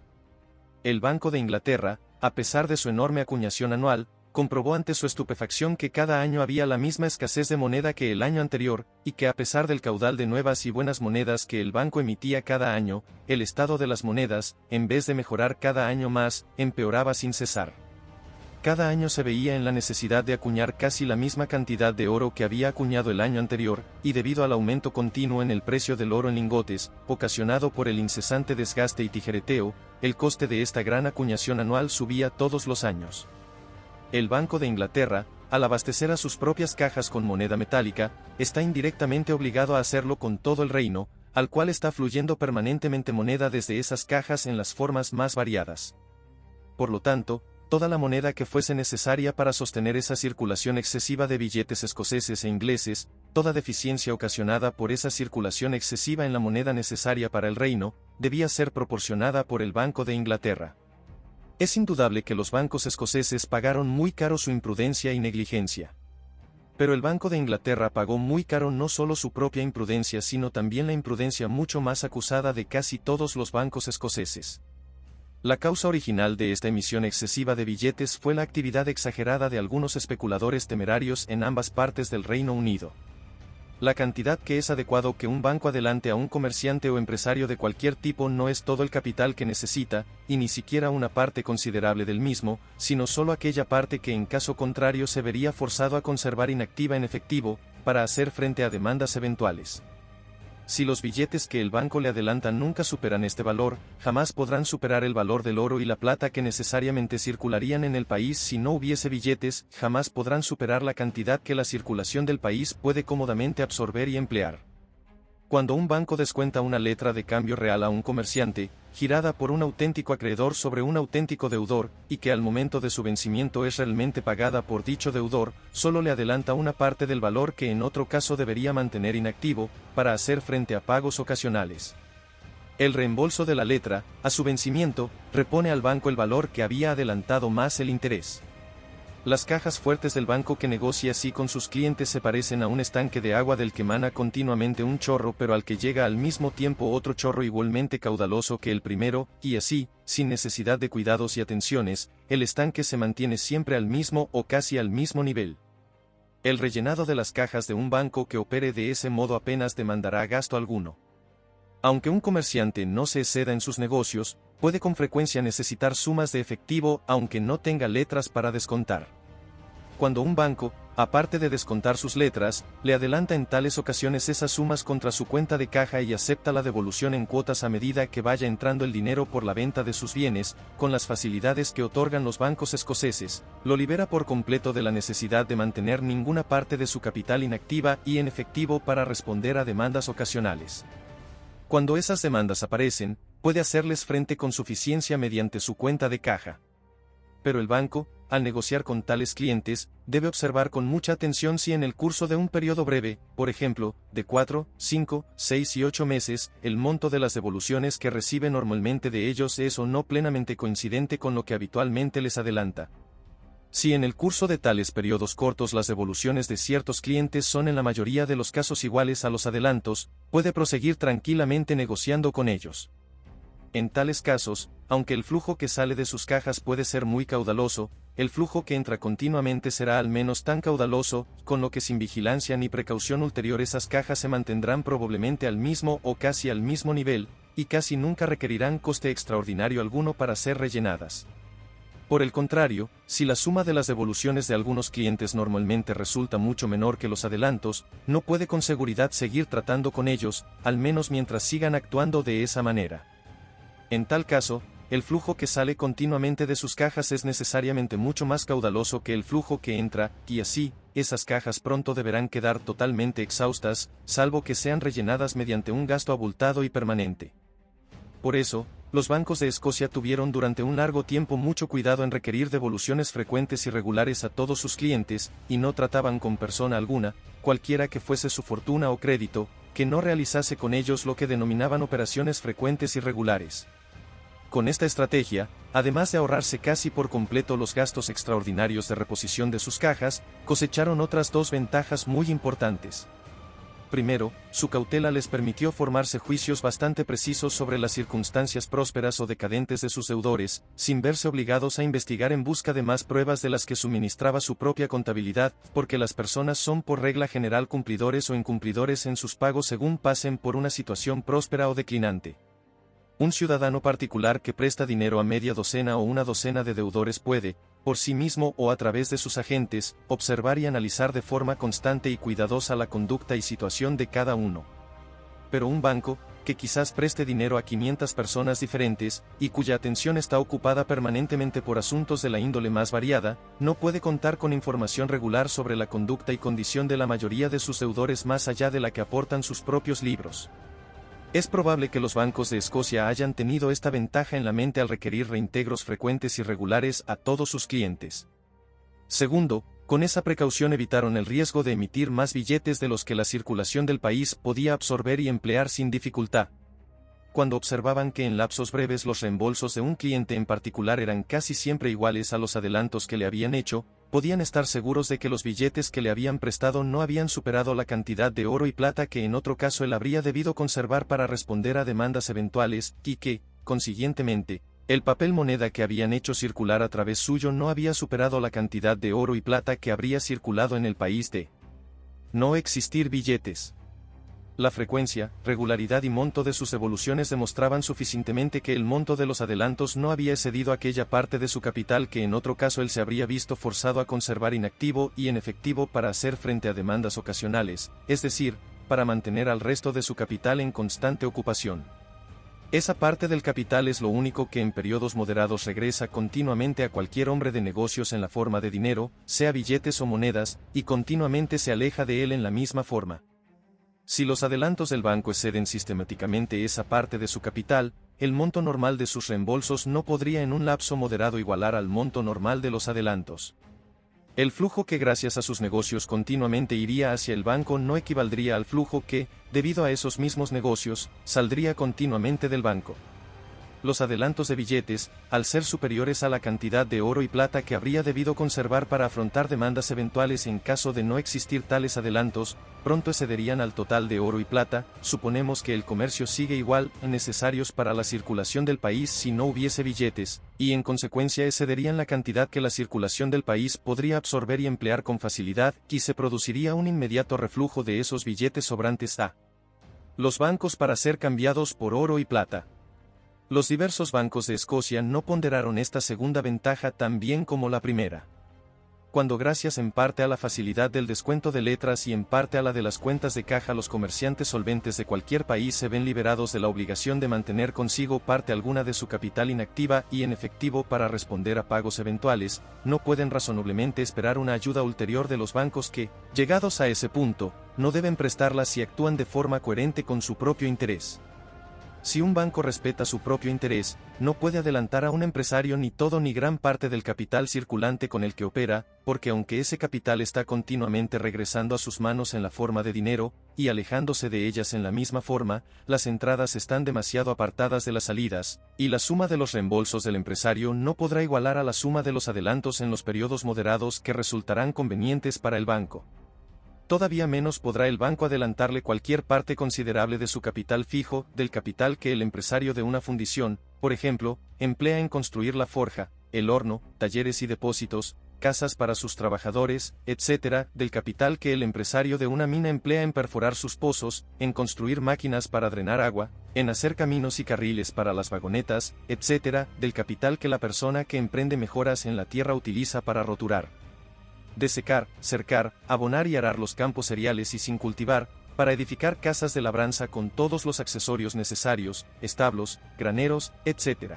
El Banco de Inglaterra, a pesar de su enorme acuñación anual, comprobó ante su estupefacción que cada año había la misma escasez de moneda que el año anterior, y que a pesar del caudal de nuevas y buenas monedas que el banco emitía cada año, el estado de las monedas, en vez de mejorar cada año más, empeoraba sin cesar. Cada año se veía en la necesidad de acuñar casi la misma cantidad de oro que había acuñado el año anterior, y debido al aumento continuo en el precio del oro en lingotes, ocasionado por el incesante desgaste y tijereteo, el coste de esta gran acuñación anual subía todos los años. El Banco de Inglaterra, al abastecer a sus propias cajas con moneda metálica, está indirectamente obligado a hacerlo con todo el reino, al cual está fluyendo permanentemente moneda desde esas cajas en las formas más variadas. Por lo tanto, toda la moneda que fuese necesaria para sostener esa circulación excesiva de billetes escoceses e ingleses, toda deficiencia ocasionada por esa circulación excesiva en la moneda necesaria para el reino, debía ser proporcionada por el Banco de Inglaterra. Es indudable que los bancos escoceses pagaron muy caro su imprudencia y negligencia. Pero el Banco de Inglaterra pagó muy caro no solo su propia imprudencia, sino también la imprudencia mucho más acusada de casi todos los bancos escoceses. La causa original de esta emisión excesiva de billetes fue la actividad exagerada de algunos especuladores temerarios en ambas partes del Reino Unido. La cantidad que es adecuado que un banco adelante a un comerciante o empresario de cualquier tipo no es todo el capital que necesita, y ni siquiera una parte considerable del mismo, sino solo aquella parte que en caso contrario se vería forzado a conservar inactiva en efectivo, para hacer frente a demandas eventuales. Si los billetes que el banco le adelanta nunca superan este valor, jamás podrán superar el valor del oro y la plata que necesariamente circularían en el país si no hubiese billetes, jamás podrán superar la cantidad que la circulación del país puede cómodamente absorber y emplear. Cuando un banco descuenta una letra de cambio real a un comerciante, girada por un auténtico acreedor sobre un auténtico deudor, y que al momento de su vencimiento es realmente pagada por dicho deudor, solo le adelanta una parte del valor que en otro caso debería mantener inactivo, para hacer frente a pagos ocasionales. El reembolso de la letra, a su vencimiento, repone al banco el valor que había adelantado más el interés. Las cajas fuertes del banco que negocia así con sus clientes se parecen a un estanque de agua del que emana continuamente un chorro, pero al que llega al mismo tiempo otro chorro igualmente caudaloso que el primero, y así, sin necesidad de cuidados y atenciones, el estanque se mantiene siempre al mismo o casi al mismo nivel. El rellenado de las cajas de un banco que opere de ese modo apenas demandará gasto alguno. Aunque un comerciante no se exceda en sus negocios, puede con frecuencia necesitar sumas de efectivo aunque no tenga letras para descontar. Cuando un banco, aparte de descontar sus letras, le adelanta en tales ocasiones esas sumas contra su cuenta de caja y acepta la devolución en cuotas a medida que vaya entrando el dinero por la venta de sus bienes, con las facilidades que otorgan los bancos escoceses, lo libera por completo de la necesidad de mantener ninguna parte de su capital inactiva y en efectivo para responder a demandas ocasionales. Cuando esas demandas aparecen, puede hacerles frente con suficiencia mediante su cuenta de caja. Pero el banco, al negociar con tales clientes, debe observar con mucha atención si en el curso de un periodo breve, por ejemplo, de 4, 5, 6 y 8 meses, el monto de las devoluciones que recibe normalmente de ellos es o no plenamente coincidente con lo que habitualmente les adelanta. Si en el curso de tales periodos cortos las devoluciones de ciertos clientes son en la mayoría de los casos iguales a los adelantos, puede proseguir tranquilamente negociando con ellos. En tales casos, aunque el flujo que sale de sus cajas puede ser muy caudaloso, el flujo que entra continuamente será al menos tan caudaloso, con lo que sin vigilancia ni precaución ulterior esas cajas se mantendrán probablemente al mismo o casi al mismo nivel, y casi nunca requerirán coste extraordinario alguno para ser rellenadas. Por el contrario, si la suma de las devoluciones de algunos clientes normalmente resulta mucho menor que los adelantos, no puede con seguridad seguir tratando con ellos, al menos mientras sigan actuando de esa manera. En tal caso, el flujo que sale continuamente de sus cajas es necesariamente mucho más caudaloso que el flujo que entra, y así, esas cajas pronto deberán quedar totalmente exhaustas, salvo que sean rellenadas mediante un gasto abultado y permanente. Por eso, los bancos de Escocia tuvieron durante un largo tiempo mucho cuidado en requerir devoluciones frecuentes y regulares a todos sus clientes, y no trataban con persona alguna, cualquiera que fuese su fortuna o crédito, que no realizase con ellos lo que denominaban operaciones frecuentes y regulares. Con esta estrategia, además de ahorrarse casi por completo los gastos extraordinarios de reposición de sus cajas, cosecharon otras dos ventajas muy importantes. Primero, su cautela les permitió formarse juicios bastante precisos sobre las circunstancias prósperas o decadentes de sus deudores, sin verse obligados a investigar en busca de más pruebas de las que suministraba su propia contabilidad, porque las personas son por regla general cumplidores o incumplidores en sus pagos según pasen por una situación próspera o declinante. Un ciudadano particular que presta dinero a media docena o una docena de deudores puede, por sí mismo o a través de sus agentes, observar y analizar de forma constante y cuidadosa la conducta y situación de cada uno. Pero un banco, que quizás preste dinero a 500 personas diferentes, y cuya atención está ocupada permanentemente por asuntos de la índole más variada, no puede contar con información regular sobre la conducta y condición de la mayoría de sus deudores más allá de la que aportan sus propios libros. Es probable que los bancos de Escocia hayan tenido esta ventaja en la mente al requerir reintegros frecuentes y regulares a todos sus clientes. Segundo, con esa precaución evitaron el riesgo de emitir más billetes de los que la circulación del país podía absorber y emplear sin dificultad. Cuando observaban que en lapsos breves los reembolsos de un cliente en particular eran casi siempre iguales a los adelantos que le habían hecho, podían estar seguros de que los billetes que le habían prestado no habían superado la cantidad de oro y plata que en otro caso él habría debido conservar para responder a demandas eventuales, y que, consiguientemente, el papel moneda que habían hecho circular a través suyo no había superado la cantidad de oro y plata que habría circulado en el país de no existir billetes. La frecuencia, regularidad y monto de sus devoluciones demostraban suficientemente que el monto de los adelantos no había excedido aquella parte de su capital que en otro caso él se habría visto forzado a conservar inactivo y en efectivo para hacer frente a demandas ocasionales, es decir, para mantener al resto de su capital en constante ocupación. Esa parte del capital es lo único que en periodos moderados regresa continuamente a cualquier hombre de negocios en la forma de dinero, sea billetes o monedas, y continuamente se aleja de él en la misma forma. Si los adelantos del banco exceden sistemáticamente esa parte de su capital, el monto normal de sus reembolsos no podría en un lapso moderado igualar al monto normal de los adelantos. El flujo que gracias a sus negocios continuamente iría hacia el banco no equivaldría al flujo que, debido a esos mismos negocios, saldría continuamente del banco. Los adelantos de billetes, al ser superiores a la cantidad de oro y plata que habría debido conservar para afrontar demandas eventuales en caso de no existir tales adelantos, pronto excederían al total de oro y plata, suponemos que el comercio sigue igual, necesarios para la circulación del país si no hubiese billetes, y en consecuencia excederían la cantidad que la circulación del país podría absorber y emplear con facilidad, y se produciría un inmediato reflujo de esos billetes sobrantes a los bancos para ser cambiados por oro y plata. Los diversos bancos de Escocia no ponderaron esta segunda ventaja tan bien como la primera. Cuando gracias en parte a la facilidad del descuento de letras y en parte a la de las cuentas de caja los comerciantes solventes de cualquier país se ven liberados de la obligación de mantener consigo parte alguna de su capital inactiva y en efectivo para responder a pagos eventuales, no pueden razonablemente esperar una ayuda ulterior de los bancos que, llegados a ese punto, no deben prestarla si actúan de forma coherente con su propio interés. Si un banco respeta su propio interés, no puede adelantar a un empresario ni todo ni gran parte del capital circulante con el que opera, porque aunque ese capital está continuamente regresando a sus manos en la forma de dinero, y alejándose de ellas en la misma forma, las entradas están demasiado apartadas de las salidas, y la suma de los reembolsos del empresario no podrá igualar a la suma de los adelantos en los periodos moderados que resultarán convenientes para el banco. todavía menos podrá el banco adelantarle cualquier parte considerable de su capital fijo, del capital que el empresario de una fundición, por ejemplo, emplea en construir la forja, el horno, talleres y depósitos, casas para sus trabajadores, etc., del capital que el empresario de una mina emplea en perforar sus pozos, en construir máquinas para drenar agua, en hacer caminos y carriles para las vagonetas, etc., del capital que la persona que emprende mejoras en la tierra utiliza para roturar, desecar, cercar, abonar y arar los campos cereales y sin cultivar, para edificar casas de labranza con todos los accesorios necesarios, establos, graneros, etc.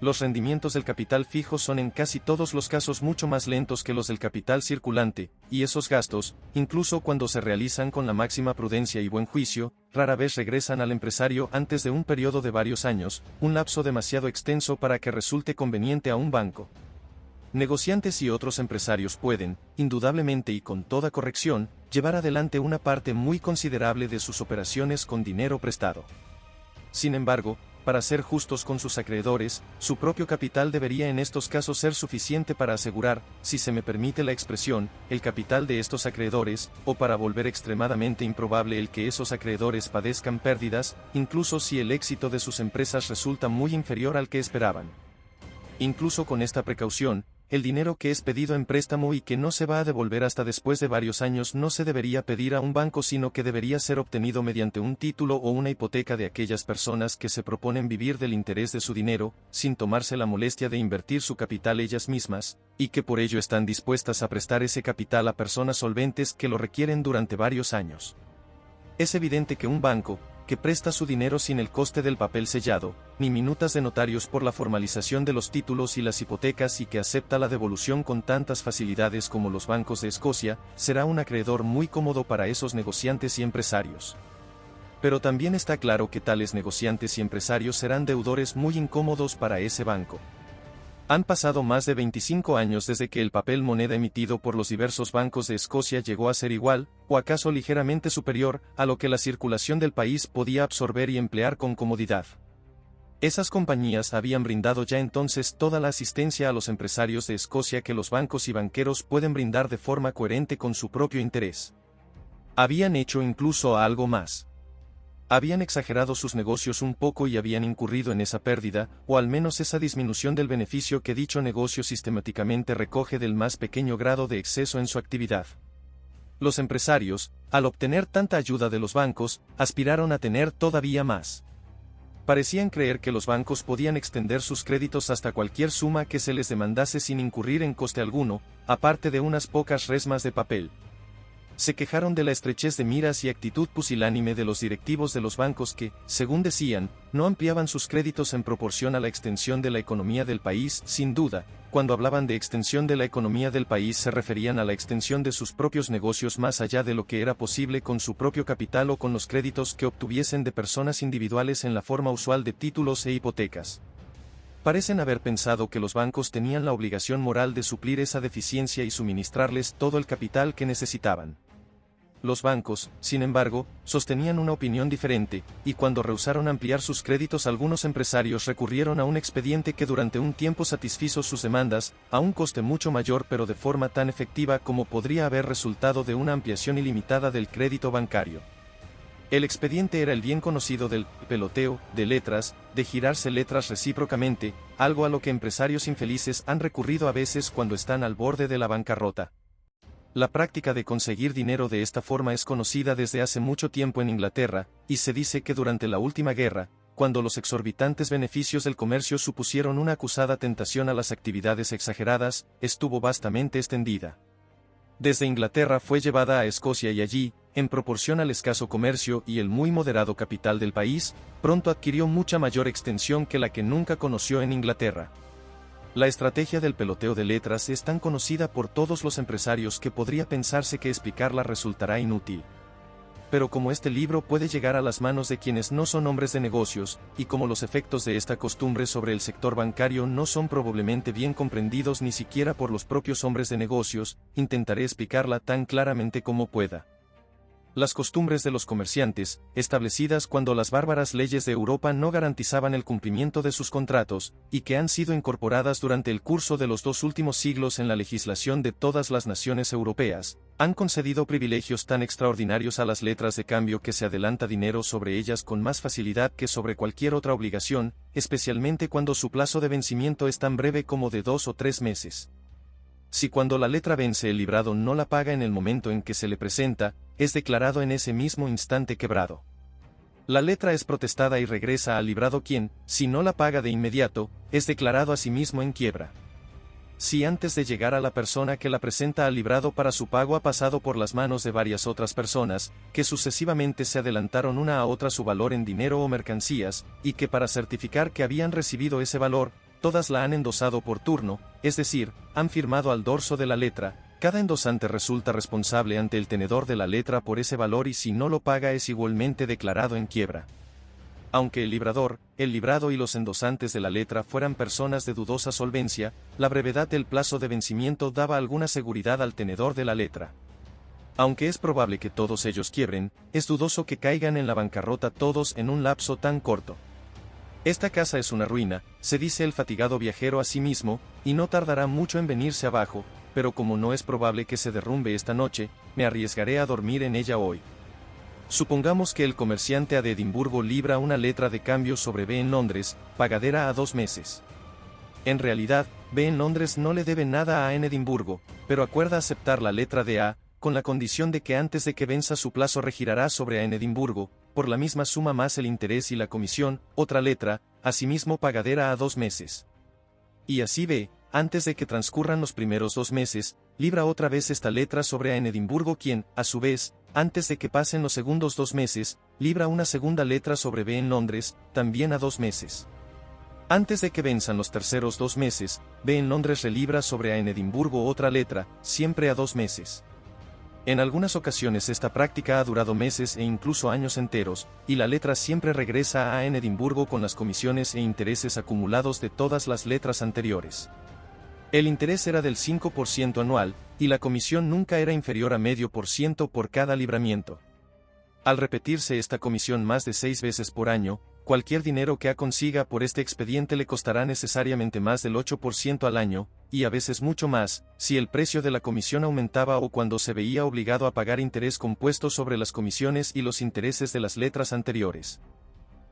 Los rendimientos del capital fijo son en casi todos los casos mucho más lentos que los del capital circulante, y esos gastos, incluso cuando se realizan con la máxima prudencia y buen juicio, rara vez regresan al empresario antes de un periodo de varios años, un lapso demasiado extenso para que resulte conveniente a un banco. Negociantes y otros empresarios pueden, indudablemente y con toda corrección, llevar adelante una parte muy considerable de sus operaciones con dinero prestado. Sin embargo, para ser justos con sus acreedores, su propio capital debería en estos casos ser suficiente para asegurar, si se me permite la expresión, el capital de estos acreedores, o para volver extremadamente improbable el que esos acreedores padezcan pérdidas, incluso si el éxito de sus empresas resulta muy inferior al que esperaban. Incluso con esta precaución, el dinero que es pedido en préstamo y que no se va a devolver hasta después de varios años no se debería pedir a un banco, sino que debería ser obtenido mediante un título o una hipoteca de aquellas personas que se proponen vivir del interés de su dinero, sin tomarse la molestia de invertir su capital ellas mismas, y que por ello están dispuestas a prestar ese capital a personas solventes que lo requieren durante varios años. Es evidente que un banco, que presta su dinero sin el coste del papel sellado, ni minutas de notarios por la formalización de los títulos y las hipotecas y que acepta la devolución con tantas facilidades como los bancos de Escocia, será un acreedor muy cómodo para esos negociantes y empresarios. Pero también está claro que tales negociantes y empresarios serán deudores muy incómodos para ese banco. Han pasado más de 25 años desde que el papel moneda emitido por los diversos bancos de Escocia llegó a ser igual, o acaso ligeramente superior, a lo que la circulación del país podía absorber y emplear con comodidad. Esas compañías habían brindado ya entonces toda la asistencia a los empresarios de Escocia que los bancos y banqueros pueden brindar de forma coherente con su propio interés. Habían hecho incluso algo más. Habían exagerado sus negocios un poco y habían incurrido en esa pérdida, o al menos esa disminución del beneficio que dicho negocio sistemáticamente recoge del más pequeño grado de exceso en su actividad. Los empresarios, al obtener tanta ayuda de los bancos, aspiraron a tener todavía más. Parecían creer que los bancos podían extender sus créditos hasta cualquier suma que se les demandase sin incurrir en coste alguno, aparte de unas pocas resmas de papel. Se quejaron de la estrechez de miras y actitud pusilánime de los directivos de los bancos que, según decían, no ampliaban sus créditos en proporción a la extensión de la economía del país. Sin duda, cuando hablaban de extensión de la economía del país se referían a la extensión de sus propios negocios más allá de lo que era posible con su propio capital o con los créditos que obtuviesen de personas individuales en la forma usual de títulos e hipotecas. Parecen haber pensado que los bancos tenían la obligación moral de suplir esa deficiencia y suministrarles todo el capital que necesitaban. Los bancos, sin embargo, sostenían una opinión diferente, y cuando rehusaron ampliar sus créditos algunos empresarios recurrieron a un expediente que durante un tiempo satisfizo sus demandas, a un coste mucho mayor pero de forma tan efectiva como podría haber resultado de una ampliación ilimitada del crédito bancario. El expediente era el bien conocido del peloteo de letras, de girarse letras recíprocamente, algo a lo que empresarios infelices han recurrido a veces cuando están al borde de la bancarrota. La práctica de conseguir dinero de esta forma es conocida desde hace mucho tiempo en Inglaterra, y se dice que durante la última guerra, cuando los exorbitantes beneficios del comercio supusieron una acusada tentación a las actividades exageradas, estuvo vastamente extendida. Desde Inglaterra fue llevada a Escocia y allí, en proporción al escaso comercio y el muy moderado capital del país, pronto adquirió mucha mayor extensión que la que nunca conoció en Inglaterra. La estrategia del peloteo de letras es tan conocida por todos los empresarios que podría pensarse que explicarla resultará inútil. Pero como este libro puede llegar a las manos de quienes no son hombres de negocios, y como los efectos de esta costumbre sobre el sector bancario no son probablemente bien comprendidos ni siquiera por los propios hombres de negocios, intentaré explicarla tan claramente como pueda. Las costumbres de los comerciantes, establecidas cuando las bárbaras leyes de Europa no garantizaban el cumplimiento de sus contratos, y que han sido incorporadas durante el curso de los 2 últimos siglos en la legislación de todas las naciones europeas, han concedido privilegios tan extraordinarios a las letras de cambio que se adelanta dinero sobre ellas con más facilidad que sobre cualquier otra obligación, especialmente cuando su plazo de vencimiento es tan breve como de 2 o 3 meses. Si cuando la letra vence el librado no la paga en el momento en que se le presenta, es declarado en ese mismo instante quebrado. La letra es protestada y regresa al librado quien, si no la paga de inmediato, es declarado a sí mismo en quiebra. Si antes de llegar a la persona que la presenta al librado para su pago ha pasado por las manos de varias otras personas, que sucesivamente se adelantaron una a otra su valor en dinero o mercancías, y que para certificar que habían recibido ese valor, todas la han endosado por turno, es decir, han firmado al dorso de la letra, cada endosante resulta responsable ante el tenedor de la letra por ese valor y si no lo paga es igualmente declarado en quiebra. Aunque el librador, el librado y los endosantes de la letra fueran personas de dudosa solvencia, la brevedad del plazo de vencimiento daba alguna seguridad al tenedor de la letra. Aunque es probable que todos ellos quiebren, es dudoso que caigan en la bancarrota todos en un lapso tan corto. Esta casa es una ruina, se dice el fatigado viajero a sí mismo, y no tardará mucho en venirse abajo, pero como no es probable que se derrumbe esta noche, me arriesgaré a dormir en ella hoy. Supongamos que el comerciante A de Edimburgo libra una letra de cambio sobre B en Londres, pagadera a 2 meses. En realidad, B en Londres no le debe nada a A en Edimburgo, pero acuerda aceptar la letra de A, con la condición de que antes de que venza su plazo regirará sobre A en Edimburgo, por la misma suma más el interés y la comisión, otra letra, asimismo pagadera a 2 meses. Y así B, antes de que transcurran los primeros 2 meses, libra otra vez esta letra sobre A en Edimburgo quien, a su vez, antes de que pasen los segundos 2 meses, libra una segunda letra sobre B en Londres, también a 2 meses. Antes de que venzan los terceros 2 meses, B en Londres relibra sobre A en Edimburgo otra letra, siempre a 2 meses. En algunas ocasiones esta práctica ha durado meses e incluso años enteros, y la letra siempre regresa a A en Edimburgo con las comisiones e intereses acumulados de todas las letras anteriores. El interés era del 5% anual, y la comisión nunca era inferior a 0,5% por cada libramiento. Al repetirse esta comisión más de 6 veces por año, cualquier dinero que A consiga por este expediente le costará necesariamente más del 8% al año, y a veces mucho más, si el precio de la comisión aumentaba o cuando se veía obligado a pagar interés compuesto sobre las comisiones y los intereses de las letras anteriores.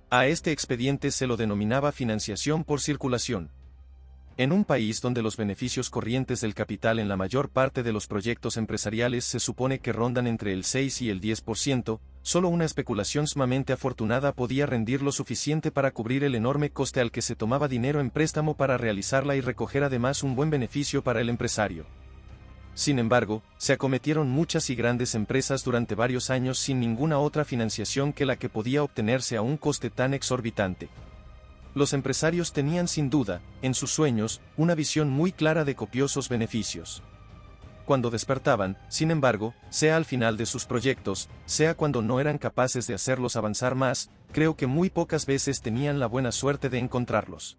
A este expediente se lo denominaba financiación por circulación. En un país donde los beneficios corrientes del capital en la mayor parte de los proyectos empresariales se supone que rondan entre el 6 y el 10%, solo una especulación sumamente afortunada podía rendir lo suficiente para cubrir el enorme coste al que se tomaba dinero en préstamo para realizarla y recoger además un buen beneficio para el empresario. Sin embargo, se acometieron muchas y grandes empresas durante varios años sin ninguna otra financiación que la que podía obtenerse a un coste tan exorbitante. Los empresarios tenían sin duda, en sus sueños, una visión muy clara de copiosos beneficios. Cuando despertaban, sin embargo, sea al final de sus proyectos, sea cuando no eran capaces de hacerlos avanzar más, creo que muy pocas veces tenían la buena suerte de encontrarlos.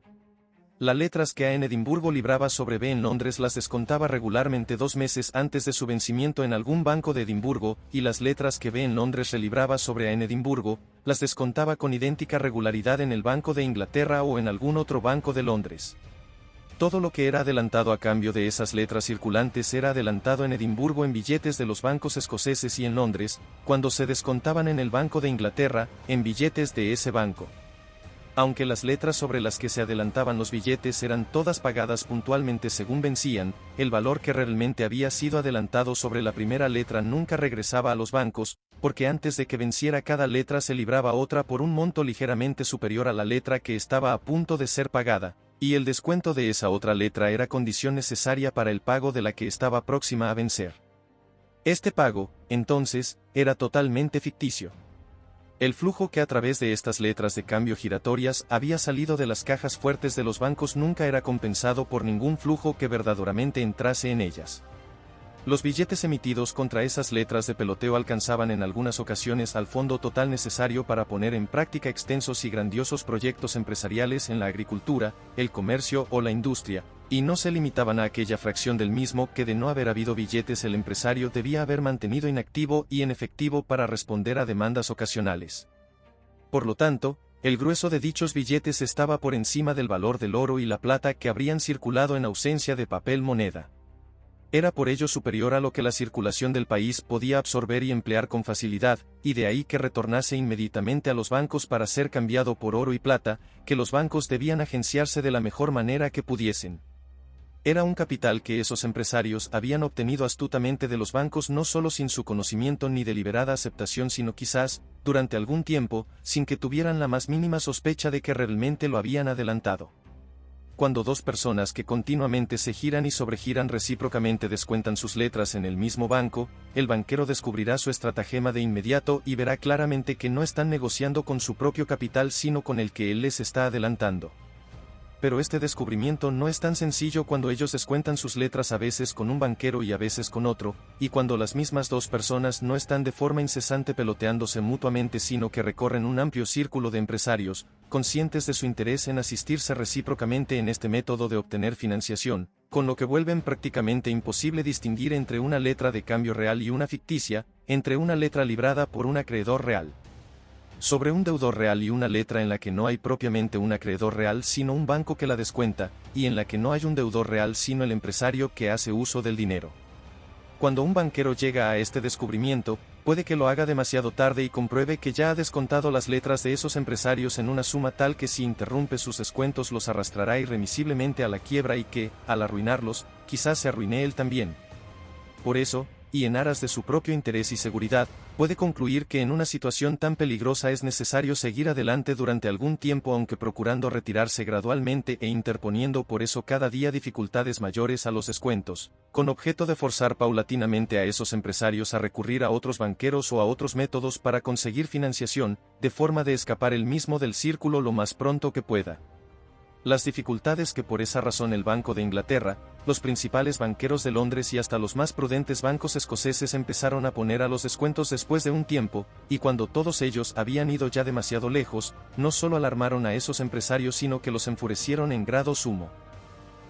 Las letras que A en Edimburgo libraba sobre B en Londres las descontaba regularmente 2 meses antes de su vencimiento en algún banco de Edimburgo, y las letras que B en Londres relibraba sobre A en Edimburgo, las descontaba con idéntica regularidad en el Banco de Inglaterra o en algún otro banco de Londres. Todo lo que era adelantado a cambio de esas letras circulantes era adelantado en Edimburgo en billetes de los bancos escoceses y en Londres, cuando se descontaban en el Banco de Inglaterra, en billetes de ese banco. Aunque las letras sobre las que se adelantaban los billetes eran todas pagadas puntualmente según vencían, el valor que realmente había sido adelantado sobre la primera letra nunca regresaba a los bancos, porque antes de que venciera cada letra se libraba otra por un monto ligeramente superior a la letra que estaba a punto de ser pagada, y el descuento de esa otra letra era condición necesaria para el pago de la que estaba próxima a vencer. Este pago, entonces, era totalmente ficticio. El flujo que a través de estas letras de cambio giratorias había salido de las cajas fuertes de los bancos nunca era compensado por ningún flujo que verdaderamente entrase en ellas. Los billetes emitidos contra esas letras de peloteo alcanzaban en algunas ocasiones al fondo total necesario para poner en práctica extensos y grandiosos proyectos empresariales en la agricultura, el comercio o la industria, y no se limitaban a aquella fracción del mismo que de no haber habido billetes el empresario debía haber mantenido inactivo y en efectivo para responder a demandas ocasionales. Por lo tanto, el grueso de dichos billetes estaba por encima del valor del oro y la plata que habrían circulado en ausencia de papel moneda. Era por ello superior a lo que la circulación del país podía absorber y emplear con facilidad, y de ahí que retornase inmediatamente a los bancos para ser cambiado por oro y plata, que los bancos debían agenciarse de la mejor manera que pudiesen. Era un capital que esos empresarios habían obtenido astutamente de los bancos no solo sin su conocimiento ni deliberada aceptación sino quizás, durante algún tiempo, sin que tuvieran la más mínima sospecha de que realmente lo habían adelantado. Cuando dos personas que continuamente se giran y sobregiran recíprocamente descuentan sus letras en el mismo banco, el banquero descubrirá su estratagema de inmediato y verá claramente que no están negociando con su propio capital sino con el que él les está adelantando. Pero este descubrimiento no es tan sencillo cuando ellos descuentan sus letras a veces con un banquero y a veces con otro, y cuando las mismas dos personas no están de forma incesante peloteándose mutuamente sino que recorren un amplio círculo de empresarios, conscientes de su interés en asistirse recíprocamente en este método de obtener financiación, con lo que vuelven prácticamente imposible distinguir entre una letra de cambio real y una ficticia, entre una letra librada por un acreedor real. Sobre un deudor real y una letra en la que no hay propiamente un acreedor real sino un banco que la descuenta, y en la que no hay un deudor real sino el empresario que hace uso del dinero. Cuando un banquero llega a este descubrimiento, puede que lo haga demasiado tarde y compruebe que ya ha descontado las letras de esos empresarios en una suma tal que si interrumpe sus descuentos los arrastrará irremisiblemente a la quiebra y que, al arruinarlos, quizás se arruine él también. Por eso, y en aras de su propio interés y seguridad, puede concluir que en una situación tan peligrosa es necesario seguir adelante durante algún tiempo aunque procurando retirarse gradualmente e interponiendo por eso cada día dificultades mayores a los descuentos, con objeto de forzar paulatinamente a esos empresarios a recurrir a otros banqueros o a otros métodos para conseguir financiación, de forma de escapar él mismo del círculo lo más pronto que pueda. Las dificultades que por esa razón el Banco de Inglaterra, los principales banqueros de Londres y hasta los más prudentes bancos escoceses empezaron a poner a los descuentos después de un tiempo, y cuando todos ellos habían ido ya demasiado lejos, no solo alarmaron a esos empresarios sino que los enfurecieron en grado sumo.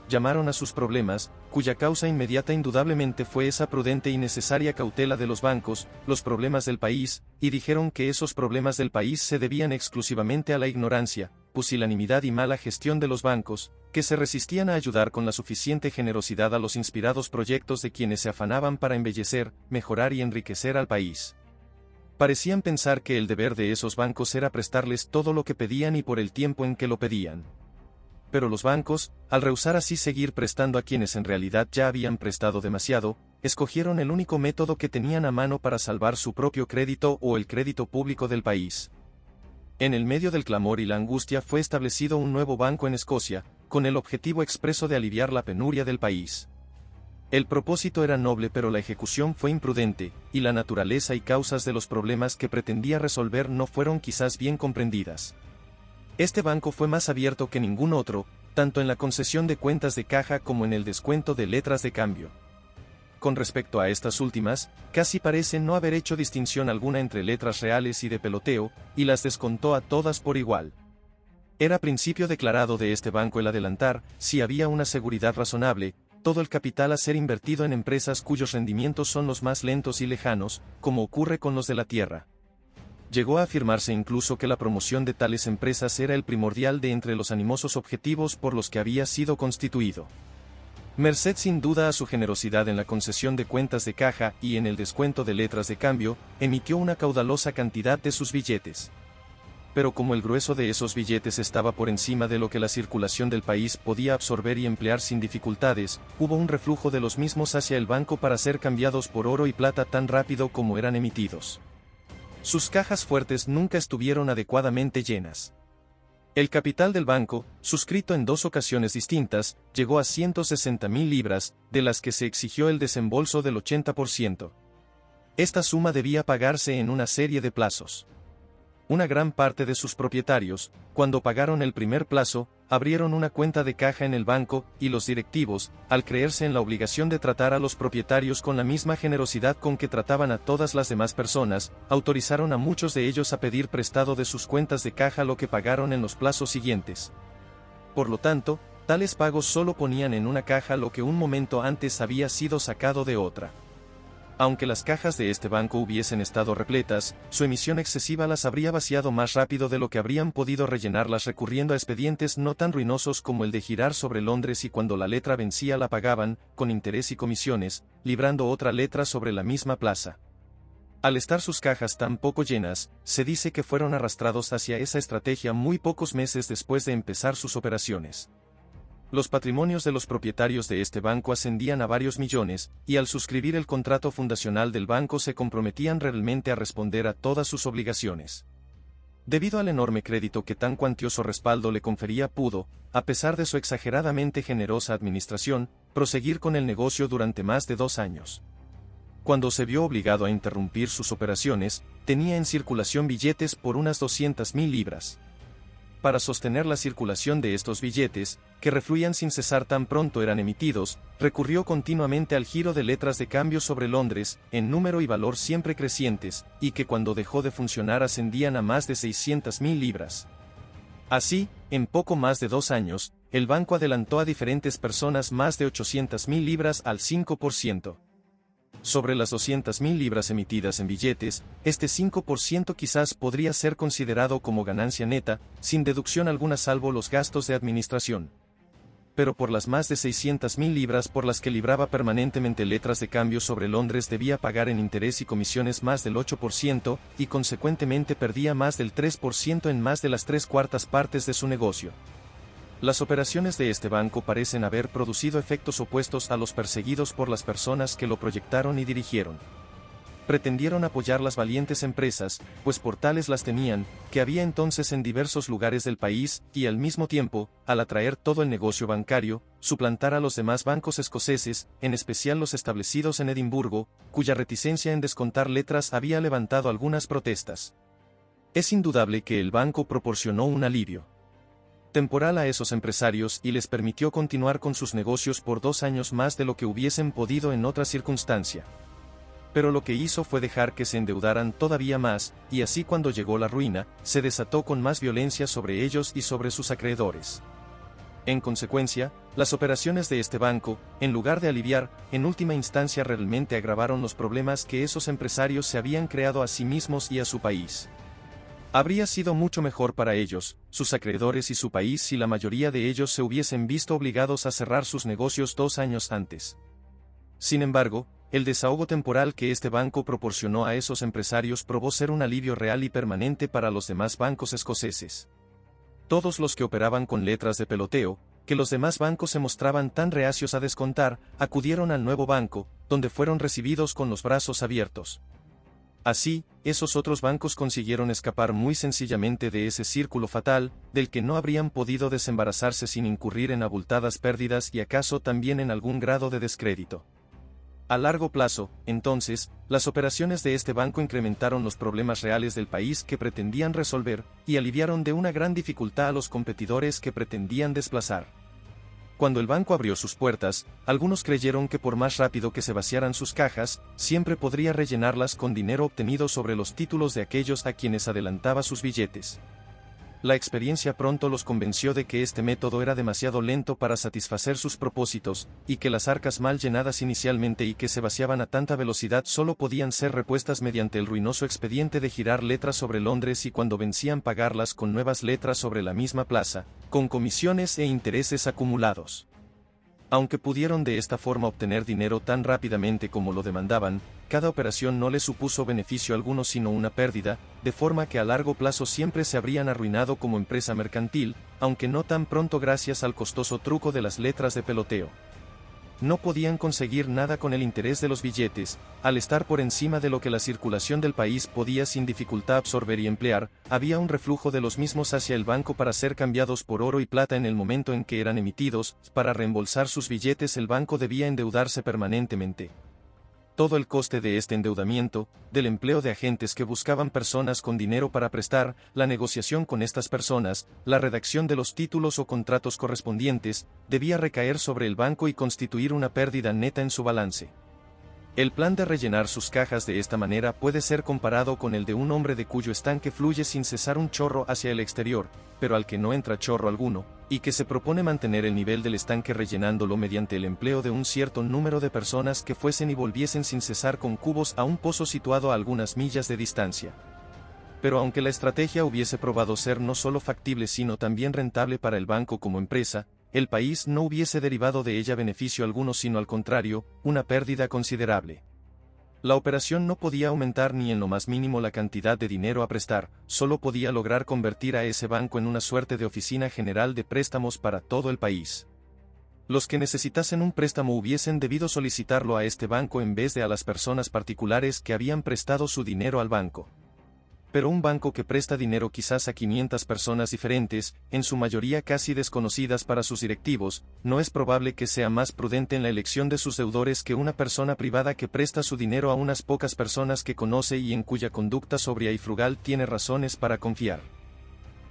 Llamaron a sus problemas, cuya causa inmediata indudablemente fue esa prudente y necesaria cautela de los bancos, los problemas del país, y dijeron que esos problemas del país se debían exclusivamente a la ignorancia, pusilanimidad y mala gestión de los bancos, que se resistían a ayudar con la suficiente generosidad a los inspirados proyectos de quienes se afanaban para embellecer, mejorar y enriquecer al país. Parecían pensar que el deber de esos bancos era prestarles todo lo que pedían y por el tiempo en que lo pedían. Pero los bancos, al rehusar así seguir prestando a quienes en realidad ya habían prestado demasiado, escogieron el único método que tenían a mano para salvar su propio crédito o el crédito público del país. En el medio del clamor y la angustia fue establecido un nuevo banco en Escocia, con el objetivo expreso de aliviar la penuria del país. El propósito era noble pero la ejecución fue imprudente, y la naturaleza y causas de los problemas que pretendía resolver no fueron quizás bien comprendidas. Este banco fue más abierto que ningún otro, tanto en la concesión de cuentas de caja como en el descuento de letras de cambio. Con respecto a estas últimas, casi parece no haber hecho distinción alguna entre letras reales y de peloteo, y las descontó a todas por igual. Era principio declarado de este banco el adelantar, si había una seguridad razonable, todo el capital a ser invertido en empresas cuyos rendimientos son los más lentos y lejanos, como ocurre con los de la tierra. Llegó a afirmarse incluso que la promoción de tales empresas era el primordial de entre los animosos objetivos por los que había sido constituido. Merced sin duda a su generosidad en la concesión de cuentas de caja y en el descuento de letras de cambio, emitió una caudalosa cantidad de sus billetes. Pero como el grueso de esos billetes estaba por encima de lo que la circulación del país podía absorber y emplear sin dificultades, hubo un reflujo de los mismos hacia el banco para ser cambiados por oro y plata tan rápido como eran emitidos. Sus cajas fuertes nunca estuvieron adecuadamente llenas. El capital del banco, suscrito en 2 ocasiones distintas, llegó a 160.000 libras, de las que se exigió el desembolso del 80%. Esta suma debía pagarse en una serie de plazos. Una gran parte de sus propietarios, cuando pagaron el primer plazo, abrieron una cuenta de caja en el banco, y los directivos, al creerse en la obligación de tratar a los propietarios con la misma generosidad con que trataban a todas las demás personas, autorizaron a muchos de ellos a pedir prestado de sus cuentas de caja lo que pagaron en los plazos siguientes. Por lo tanto, tales pagos solo ponían en una caja lo que un momento antes había sido sacado de otra. Aunque las cajas de este banco hubiesen estado repletas, su emisión excesiva las habría vaciado más rápido de lo que habrían podido rellenarlas recurriendo a expedientes no tan ruinosos como el de girar sobre Londres y cuando la letra vencía la pagaban, con interés y comisiones, librando otra letra sobre la misma plaza. Al estar sus cajas tan poco llenas, se dice que fueron arrastrados hacia esa estrategia muy pocos meses después de empezar sus operaciones. Los patrimonios de los propietarios de este banco ascendían a varios millones, y al suscribir el contrato fundacional del banco se comprometían realmente a responder a todas sus obligaciones. Debido al enorme crédito que tan cuantioso respaldo le confería, pudo, a pesar de su exageradamente generosa administración, proseguir con el negocio durante más de 2 años. Cuando se vio obligado a interrumpir sus operaciones, tenía en circulación billetes por unas 200.000 libras. Para sostener la circulación de estos billetes, que refluían sin cesar tan pronto eran emitidos, recurrió continuamente al giro de letras de cambio sobre Londres, en número y valor siempre crecientes, y que cuando dejó de funcionar ascendían a más de 600.000 libras. Así, en poco más de 2 años, el banco adelantó a diferentes personas más de 800.000 libras al 5%. Sobre las 200.000 libras emitidas en billetes, este 5% quizás podría ser considerado como ganancia neta, sin deducción alguna salvo los gastos de administración. Pero por las más de 600.000 libras por las que libraba permanentemente letras de cambio sobre Londres debía pagar en interés y comisiones más del 8%, y consecuentemente perdía más del 3% en más de las 3/4 partes de su negocio. Las operaciones de este banco parecen haber producido efectos opuestos a los perseguidos por las personas que lo proyectaron y dirigieron. Pretendieron apoyar las valientes empresas, pues por tales las tenían, que había entonces en diversos lugares del país, y al mismo tiempo, al atraer todo el negocio bancario, suplantar a los demás bancos escoceses, en especial los establecidos en Edimburgo, cuya reticencia en descontar letras había levantado algunas protestas. Es indudable que el banco proporcionó un alivio temporal a esos empresarios y les permitió continuar con sus negocios por 2 años más de lo que hubiesen podido en otra circunstancia. Pero lo que hizo fue dejar que se endeudaran todavía más, y así cuando llegó la ruina, se desató con más violencia sobre ellos y sobre sus acreedores. En consecuencia, las operaciones de este banco, en lugar de aliviar, en última instancia realmente agravaron los problemas que esos empresarios se habían creado a sí mismos y a su país. Habría sido mucho mejor para ellos, sus acreedores y su país si la mayoría de ellos se hubiesen visto obligados a cerrar sus negocios 2 años antes. Sin embargo, el desahogo temporal que este banco proporcionó a esos empresarios probó ser un alivio real y permanente para los demás bancos escoceses. Todos los que operaban con letras de peloteo, que los demás bancos se mostraban tan reacios a descontar, acudieron al nuevo banco, donde fueron recibidos con los brazos abiertos. Así, esos otros bancos consiguieron escapar muy sencillamente de ese círculo fatal, del que no habrían podido desembarazarse sin incurrir en abultadas pérdidas y acaso también en algún grado de descrédito. A largo plazo, entonces, las operaciones de este banco incrementaron los problemas reales del país que pretendían resolver, y aliviaron de una gran dificultad a los competidores que pretendían desplazar. Cuando el banco abrió sus puertas, algunos creyeron que por más rápido que se vaciaran sus cajas, siempre podría rellenarlas con dinero obtenido sobre los títulos de aquellos a quienes adelantaba sus billetes. La experiencia pronto los convenció de que este método era demasiado lento para satisfacer sus propósitos, y que las arcas mal llenadas inicialmente y que se vaciaban a tanta velocidad solo podían ser repuestas mediante el ruinoso expediente de girar letras sobre Londres y cuando vencían pagarlas con nuevas letras sobre la misma plaza, con comisiones e intereses acumulados. Aunque pudieron de esta forma obtener dinero tan rápidamente como lo demandaban, cada operación no les supuso beneficio alguno sino una pérdida, de forma que a largo plazo siempre se habrían arruinado como empresa mercantil, aunque no tan pronto gracias al costoso truco de las letras de peloteo. No podían conseguir nada con el interés de los billetes, al estar por encima de lo que la circulación del país podía sin dificultad absorber y emplear, había un reflujo de los mismos hacia el banco para ser cambiados por oro y plata en el momento en que eran emitidos. Para reembolsar sus billetes el banco debía endeudarse permanentemente. todo el coste de este endeudamiento, del empleo de agentes que buscaban personas con dinero para prestar, la negociación con estas personas, la redacción de los títulos o contratos correspondientes, debía recaer sobre el banco y constituir una pérdida neta en su balance. El plan de rellenar sus cajas de esta manera puede ser comparado con el de un hombre de cuyo estanque fluye sin cesar un chorro hacia el exterior, pero al que no entra chorro alguno, y que se propone mantener el nivel del estanque rellenándolo mediante el empleo de un cierto número de personas que fuesen y volviesen sin cesar con cubos a un pozo situado a algunas millas de distancia. Pero aunque la estrategia hubiese probado ser no solo factible sino también rentable para el banco como empresa, el país no hubiese derivado de ella beneficio alguno sino al contrario, una pérdida considerable. La operación no podía aumentar ni en lo más mínimo la cantidad de dinero a prestar, solo podía lograr convertir a ese banco en una suerte de oficina general de préstamos para todo el país. Los que necesitasen un préstamo hubiesen debido solicitarlo a este banco en vez de a las personas particulares que habían prestado su dinero al banco. Pero un banco que presta dinero quizás a 500 personas diferentes, en su mayoría casi desconocidas para sus directivos, no es probable que sea más prudente en la elección de sus deudores que una persona privada que presta su dinero a unas pocas personas que conoce y en cuya conducta sobria y frugal tiene razones para confiar.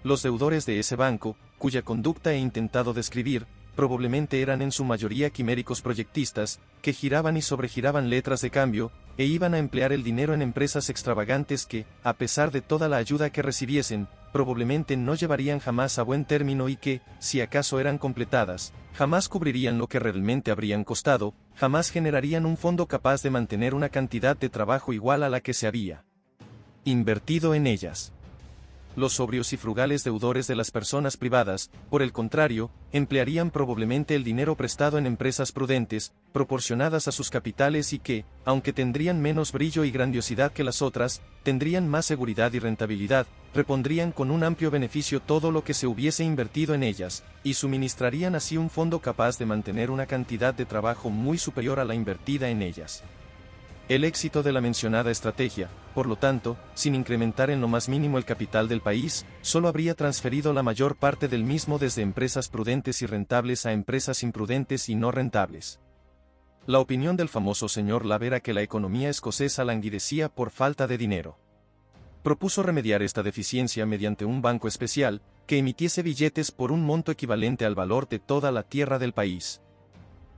Los deudores de ese banco, cuya conducta he intentado describir, probablemente eran en su mayoría quiméricos proyectistas, que giraban y sobregiraban letras de cambio, e iban a emplear el dinero en empresas extravagantes que, a pesar de toda la ayuda que recibiesen, probablemente no llevarían jamás a buen término y que, si acaso eran completadas, jamás cubrirían lo que realmente habrían costado, jamás generarían un fondo capaz de mantener una cantidad de trabajo igual a la que se había invertido en ellas. Los sobrios y frugales deudores de las personas privadas, por el contrario, emplearían probablemente el dinero prestado en empresas prudentes, proporcionadas a sus capitales y que, aunque tendrían menos brillo y grandiosidad que las otras, tendrían más seguridad y rentabilidad, repondrían con un amplio beneficio todo lo que se hubiese invertido en ellas, y suministrarían así un fondo capaz de mantener una cantidad de trabajo muy superior a la invertida en ellas. El éxito de la mencionada estrategia, por lo tanto, sin incrementar en lo más mínimo el capital del país, solo habría transferido la mayor parte del mismo desde empresas prudentes y rentables a empresas imprudentes y no rentables. La opinión del famoso señor Laver era que la economía escocesa languidecía por falta de dinero. Propuso remediar esta deficiencia mediante un banco especial, que emitiese billetes por un monto equivalente al valor de toda la tierra del país.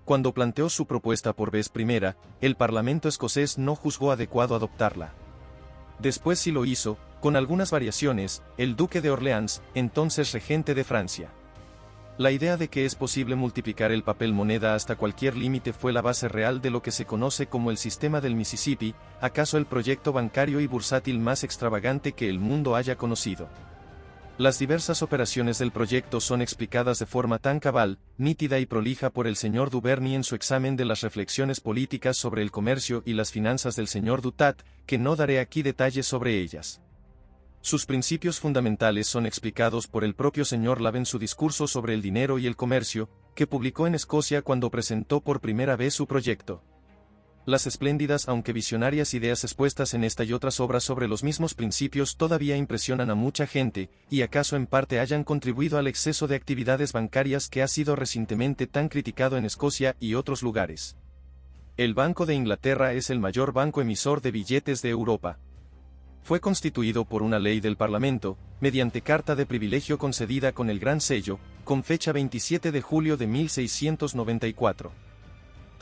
Cuando planteó su propuesta por vez primera, el Parlamento escocés no juzgó adecuado adoptarla. Después sí lo hizo, con algunas variaciones, el duque de Orleans, entonces regente de Francia. La idea de que es posible multiplicar el papel moneda hasta cualquier límite fue la base real de lo que se conoce como el sistema del Mississippi, acaso el proyecto bancario y bursátil más extravagante que el mundo haya conocido. Las diversas operaciones del proyecto son explicadas de forma tan cabal, nítida y prolija por el señor Duverny en su examen de las reflexiones políticas sobre el comercio y las finanzas del señor Dutat, que no daré aquí detalles sobre ellas. Sus principios fundamentales son explicados por el propio señor Laver en su discurso sobre el dinero y el comercio, que publicó en Escocia cuando presentó por primera vez su proyecto. Las espléndidas aunque visionarias ideas expuestas en esta y otras obras sobre los mismos principios todavía impresionan a mucha gente, y acaso en parte hayan contribuido al exceso de actividades bancarias que ha sido recientemente tan criticado en Escocia y otros lugares. El Banco de Inglaterra es el mayor banco emisor de billetes de Europa. Fue constituido por una ley del Parlamento, mediante carta de privilegio concedida con el Gran Sello, con fecha 27 de julio de 1694.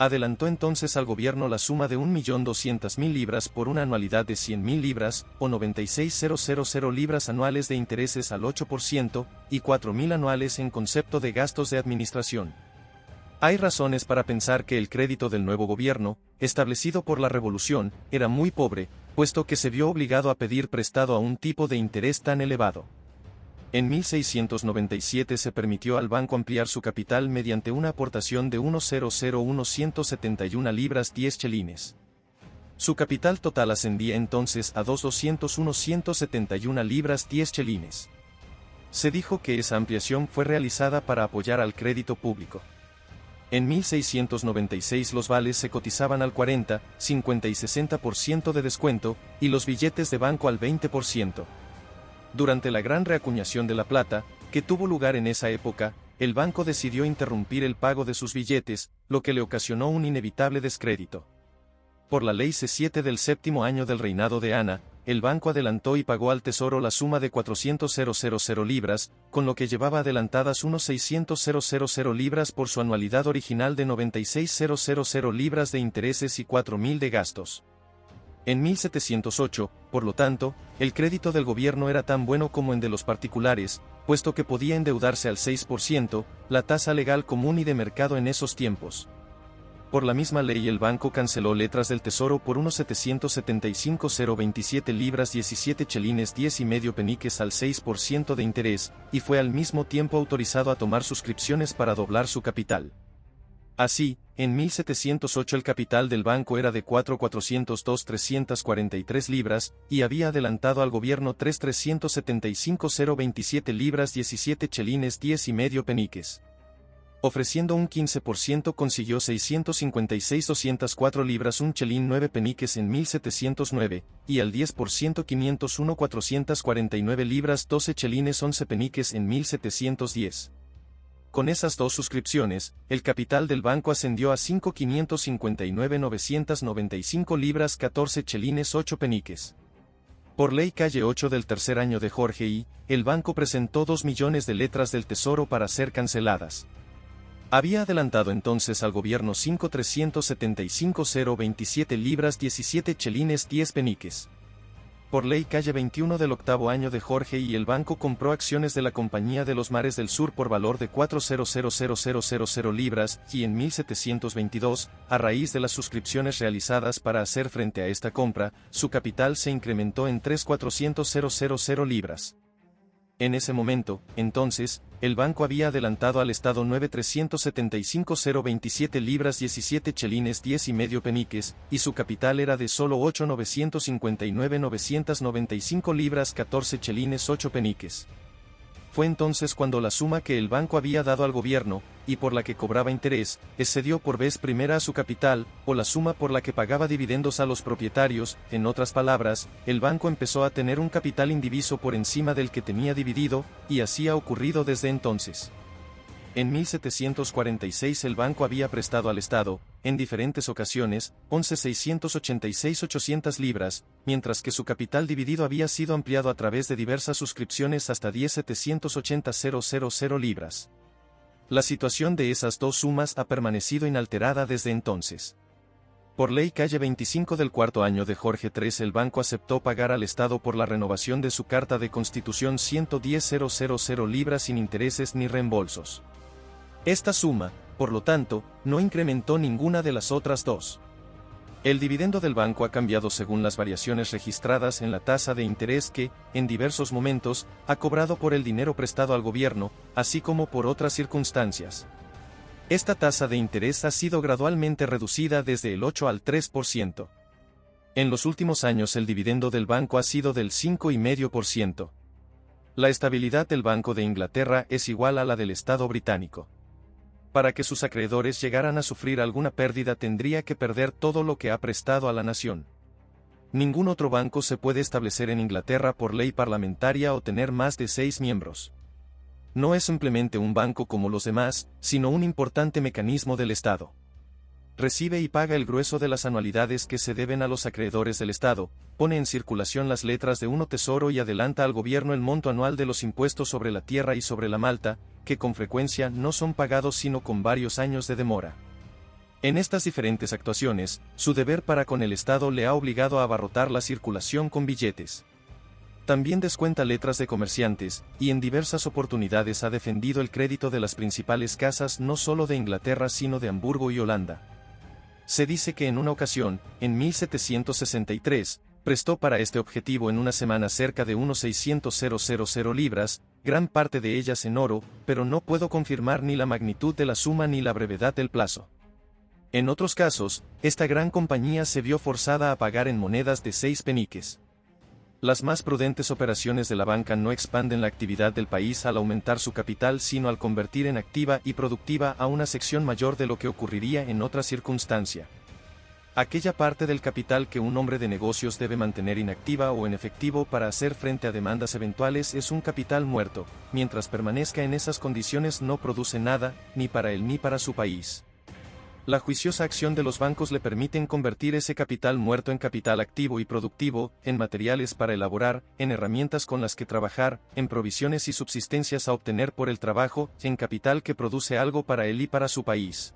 Adelantó entonces al gobierno la suma de 1.200.000 libras por una anualidad de 100.000 libras, o 96.000 libras anuales de intereses al 8%, y 4.000 anuales en concepto de gastos de administración. Hay razones para pensar que el crédito del nuevo gobierno, establecido por la Revolución, era muy pobre, puesto que se vio obligado a pedir prestado a un tipo de interés tan elevado. En 1697 se permitió al banco ampliar su capital mediante una aportación de 1.001.171 libras 10 chelines. Su capital total ascendía entonces a 2.201.171 libras 10 chelines. Se dijo que esa ampliación fue realizada para apoyar al crédito público. En 1696 los vales se cotizaban al 40, 50 y 60% de descuento, y los billetes de banco al 20%. Durante la gran reacuñación de la plata, que tuvo lugar en esa época, el banco decidió interrumpir el pago de sus billetes, lo que le ocasionó un inevitable descrédito. Por la ley C7 del séptimo año del reinado de Ana, el banco adelantó y pagó al tesoro la suma de 400.000 libras, con lo que llevaba adelantadas unos 600.000 libras por su anualidad original de 96.000 libras de intereses y 4.000 de gastos. En 1708, por lo tanto, el crédito del gobierno era tan bueno como el de los particulares, puesto que podía endeudarse al 6%, la tasa legal común y de mercado en esos tiempos. Por la misma ley el banco canceló letras del tesoro por unos 775.027 libras 17 chelines 10 y medio peniques al 6% de interés, y fue al mismo tiempo autorizado a tomar suscripciones para doblar su capital. Así, en 1708 el capital del banco era de 402.343 libras, y había adelantado al gobierno 3.375.027 libras 17 chelines 10 y medio peniques. Ofreciendo un 15% consiguió 656.204 libras un chelín 9 peniques en 1709, y al 10% 501.449 libras 12 chelines 11 peniques en 1710. Con esas dos suscripciones, el capital del banco ascendió a 5.559.995 libras 14 chelines 8 peniques. Por ley calle 8 del tercer año de Jorge I, el banco presentó 2 millones de letras del tesoro para ser canceladas. Había adelantado entonces al gobierno 5.375.027 libras 17 chelines 10 peniques. Por ley calle 21 del octavo año de Jorge I el banco compró acciones de la Compañía de los Mares del Sur por valor de 400.000 libras, y en 1722, a raíz de las suscripciones realizadas para hacer frente a esta compra, su capital se incrementó en 3.400.000 libras. En ese momento, entonces, el banco había adelantado al Estado 9.375.027 libras 17 chelines 10 y medio peniques, y su capital era de solo 8.959.995 libras 14 chelines 8 peniques. Fue entonces cuando la suma que el banco había dado al gobierno, y por la que cobraba interés, excedió por vez primera a su capital, o la suma por la que pagaba dividendos a los propietarios. En otras palabras, el banco empezó a tener un capital indiviso por encima del que tenía dividido, y así ha ocurrido desde entonces. En 1746 el banco había prestado al Estado, en diferentes ocasiones, 11.686.800 libras, mientras que su capital dividido había sido ampliado a través de diversas suscripciones hasta 10.780.000 libras. La situación de esas dos sumas ha permanecido inalterada desde entonces. Por ley calle 25 del cuarto año de Jorge III el banco aceptó pagar al Estado por la renovación de su carta de constitución 110.000 libras sin intereses ni reembolsos. Esta suma, por lo tanto, no incrementó ninguna de las otras dos. El dividendo del banco ha cambiado según las variaciones registradas en la tasa de interés que, en diversos momentos, ha cobrado por el dinero prestado al gobierno, así como por otras circunstancias. Esta tasa de interés ha sido gradualmente reducida desde el 8 al 3%. En los últimos años el dividendo del banco ha sido del 5,5%. La estabilidad del Banco de Inglaterra es igual a la del Estado británico. Para que sus acreedores llegaran a sufrir alguna pérdida tendría que perder todo lo que ha prestado a la nación. Ningún otro banco se puede establecer en Inglaterra por ley parlamentaria o tener más de 6 miembros. No es simplemente un banco como los demás, sino un importante mecanismo del Estado. Recibe y paga el grueso de las anualidades que se deben a los acreedores del Estado, pone en circulación las letras de uno tesoro y adelanta al gobierno el monto anual de los impuestos sobre la tierra y sobre la malta, que con frecuencia no son pagados sino con varios años de demora. En estas diferentes actuaciones, su deber para con el Estado le ha obligado a abarrotar la circulación con billetes. También descuenta letras de comerciantes, y en diversas oportunidades ha defendido el crédito de las principales casas no solo de Inglaterra sino de Hamburgo y Holanda. Se dice que en una ocasión, en 1763, prestó para este objetivo en una semana cerca de unos 600.000 libras, gran parte de ellas en oro, pero no puedo confirmar ni la magnitud de la suma ni la brevedad del plazo. En otros casos, esta gran compañía se vio forzada a pagar en monedas de 6 peniques. Las más prudentes operaciones de la banca no expanden la actividad del país al aumentar su capital sino al convertir en activa y productiva a una sección mayor de lo que ocurriría en otra circunstancia. Aquella parte del capital que un hombre de negocios debe mantener inactiva o en efectivo para hacer frente a demandas eventuales es un capital muerto, mientras permanezca en esas condiciones no produce nada, ni para él ni para su país. La juiciosa acción de los bancos le permiten convertir ese capital muerto en capital activo y productivo, en materiales para elaborar, en herramientas con las que trabajar, en provisiones y subsistencias a obtener por el trabajo, en capital que produce algo para él y para su país.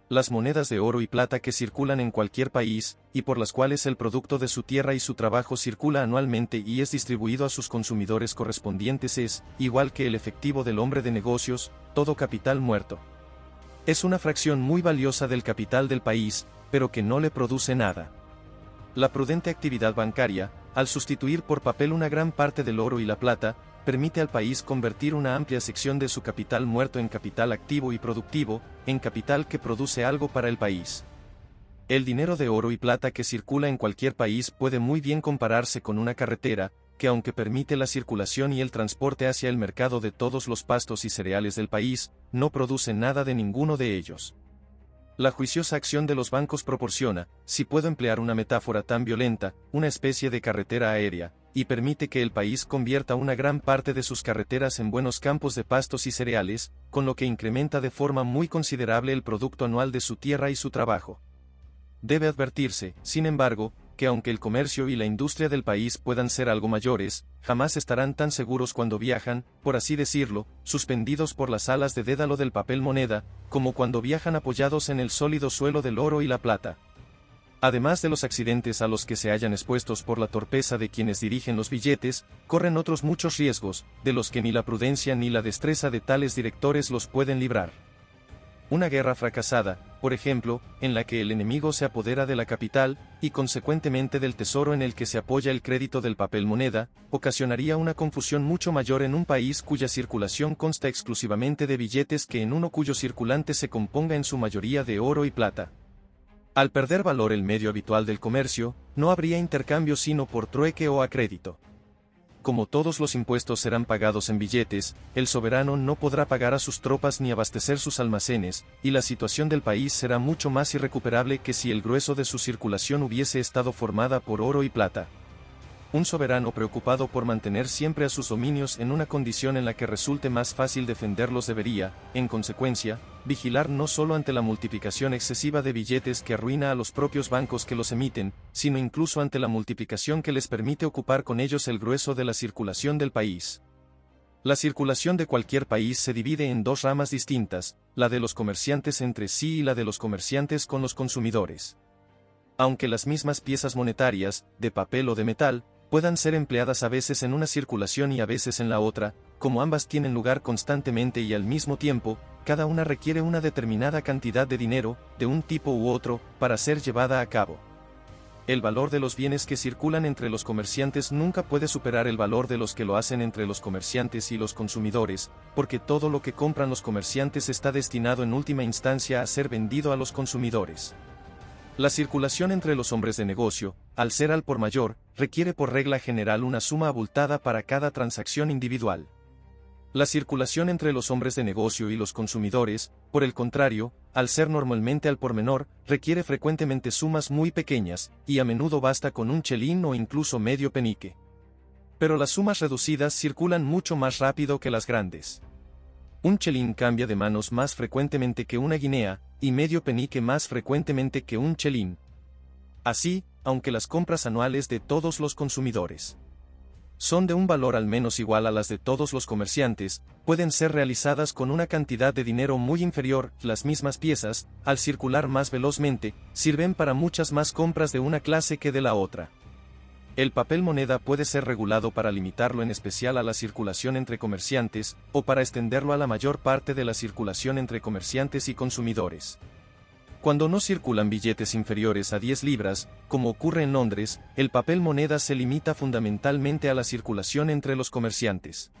Las monedas de oro y plata que circulan en cualquier país, y por las cuales el producto de su tierra y su trabajo circula anualmente y es distribuido a sus consumidores correspondientes es, igual que el efectivo del hombre de negocios, todo capital muerto. Es una fracción muy valiosa del capital del país, pero que no le produce nada. La prudente actividad bancaria, al sustituir por papel una gran parte del oro y la plata, permite al país convertir una amplia sección de su capital muerto en capital activo y productivo, en capital que produce algo para el país. El dinero de oro y plata que circula en cualquier país puede muy bien compararse con una carretera, que aunque permite la circulación y el transporte hacia el mercado de todos los pastos y cereales del país, no produce nada de ninguno de ellos. La juiciosa acción de los bancos proporciona, si puedo emplear una metáfora tan violenta, una especie de carretera aérea, y permite que el país convierta una gran parte de sus carreteras en buenos campos de pastos y cereales, con lo que incrementa de forma muy considerable el producto anual de su tierra y su trabajo. Debe advertirse, sin embargo, que aunque el comercio y la industria del país puedan ser algo mayores, jamás estarán tan seguros cuando viajan, por así decirlo, suspendidos por las alas de dédalo del papel moneda, como cuando viajan apoyados en el sólido suelo del oro y la plata. Además de los accidentes a los que se hallan expuestos por la torpeza de quienes dirigen los billetes, corren otros muchos riesgos, de los que ni la prudencia ni la destreza de tales directores los pueden librar. Una guerra fracasada, por ejemplo, en la que el enemigo se apodera de la capital, y consecuentemente del tesoro en el que se apoya el crédito del papel moneda, ocasionaría una confusión mucho mayor en un país cuya circulación consta exclusivamente de billetes que en uno cuyo circulante se componga en su mayoría de oro y plata. Al perder valor el medio habitual del comercio, no habría intercambio sino por trueque o a crédito. Como todos los impuestos serán pagados en billetes, el soberano no podrá pagar a sus tropas ni abastecer sus almacenes, y la situación del país será mucho más irrecuperable que si el grueso de su circulación hubiese estado formada por oro y plata. Un soberano preocupado por mantener siempre a sus dominios en una condición en la que resulte más fácil defenderlos debería, en consecuencia, vigilar no solo ante la multiplicación excesiva de billetes que arruina a los propios bancos que los emiten, sino incluso ante la multiplicación que les permite ocupar con ellos el grueso de la circulación del país. La circulación de cualquier país se divide en dos ramas distintas, la de los comerciantes entre sí y la de los comerciantes con los consumidores. Aunque las mismas piezas monetarias, de papel o de metal, puedan ser empleadas a veces en una circulación y a veces en la otra, como ambas tienen lugar constantemente y al mismo tiempo, cada una requiere una determinada cantidad de dinero, de un tipo u otro, para ser llevada a cabo. El valor de los bienes que circulan entre los comerciantes nunca puede superar el valor de los que lo hacen entre los comerciantes y los consumidores, porque todo lo que compran los comerciantes está destinado en última instancia a ser vendido a los consumidores. La circulación entre los hombres de negocio, al ser al por mayor, requiere por regla general una suma abultada para cada transacción individual. La circulación entre los hombres de negocio y los consumidores, por el contrario, al ser normalmente al por menor, requiere frecuentemente sumas muy pequeñas, y a menudo basta con un chelín o incluso medio penique. Pero las sumas reducidas circulan mucho más rápido que las grandes. Un chelín cambia de manos más frecuentemente que una guinea, y medio penique más frecuentemente que un chelín. Así, aunque las compras anuales de todos los consumidores son de un valor al menos igual a las de todos los comerciantes, pueden ser realizadas con una cantidad de dinero muy inferior, las mismas piezas, al circular más velozmente, sirven para muchas más compras de una clase que de la otra. El papel moneda puede ser regulado para limitarlo en especial a la circulación entre comerciantes, o para extenderlo a la mayor parte de la circulación entre comerciantes y consumidores. Cuando no circulan billetes inferiores a 10 libras, como ocurre en Londres, el papel moneda se limita fundamentalmente a la circulación entre los comerciantes.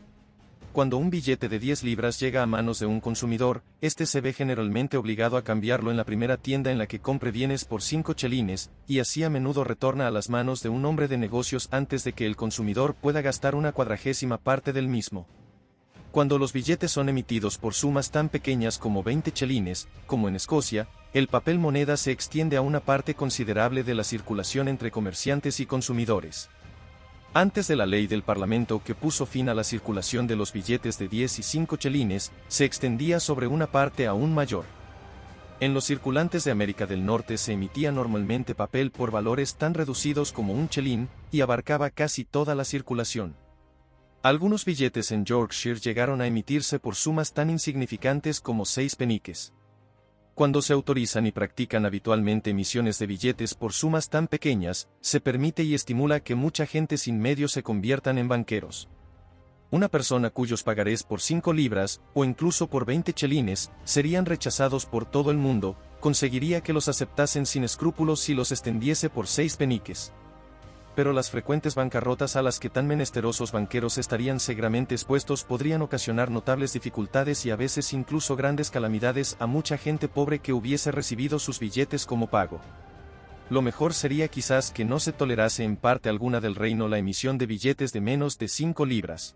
Cuando un billete de 10 libras llega a manos de un consumidor, este se ve generalmente obligado a cambiarlo en la primera tienda en la que compre bienes por 5 chelines, y así a menudo retorna a las manos de un hombre de negocios antes de que el consumidor pueda gastar una cuadragésima parte del mismo. Cuando los billetes son emitidos por sumas tan pequeñas como 20 chelines, como en Escocia, el papel moneda se extiende a una parte considerable de la circulación entre comerciantes y consumidores. Antes de la ley del Parlamento que puso fin a la circulación de los billetes de 10 y 5 chelines, se extendía sobre una parte aún mayor. En los circulantes de América del Norte se emitía normalmente papel por valores tan reducidos como un chelín, y abarcaba casi toda la circulación. Algunos billetes en Yorkshire llegaron a emitirse por sumas tan insignificantes como 6 peniques. Cuando se autorizan y practican habitualmente emisiones de billetes por sumas tan pequeñas, se permite y estimula que mucha gente sin medios se conviertan en banqueros. Una persona cuyos pagarés por 5 libras, o incluso por 20 chelines, serían rechazados por todo el mundo, conseguiría que los aceptasen sin escrúpulos si los extendiese por 6 peniques. Pero las frecuentes bancarrotas a las que tan menesterosos banqueros estarían seguramente expuestos podrían ocasionar notables dificultades y a veces incluso grandes calamidades a mucha gente pobre que hubiese recibido sus billetes como pago. Lo mejor sería quizás que no se tolerase en parte alguna del reino la emisión de billetes de menos de 5 libras.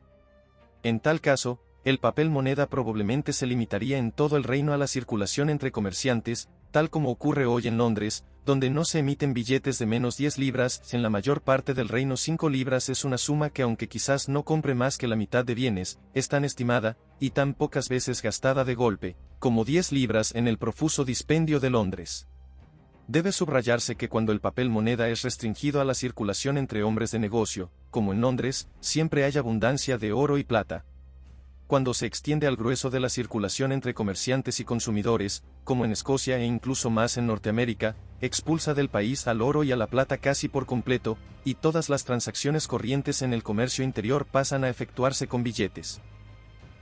En tal caso, el papel moneda probablemente se limitaría en todo el reino a la circulación entre comerciantes, tal como ocurre hoy en Londres, donde no se emiten billetes de menos 10 libras, en la mayor parte del reino 5 libras es una suma que aunque quizás no compre más que la mitad de bienes, es tan estimada, y tan pocas veces gastada de golpe, como 10 libras en el profuso dispendio de Londres. Debe subrayarse que cuando el papel moneda es restringido a la circulación entre hombres de negocio, como en Londres, siempre hay abundancia de oro y plata. Cuando se extiende al grueso de la circulación entre comerciantes y consumidores, como en Escocia e incluso más en Norteamérica, expulsa del país al oro y a la plata casi por completo, y todas las transacciones corrientes en el comercio interior pasan a efectuarse con billetes.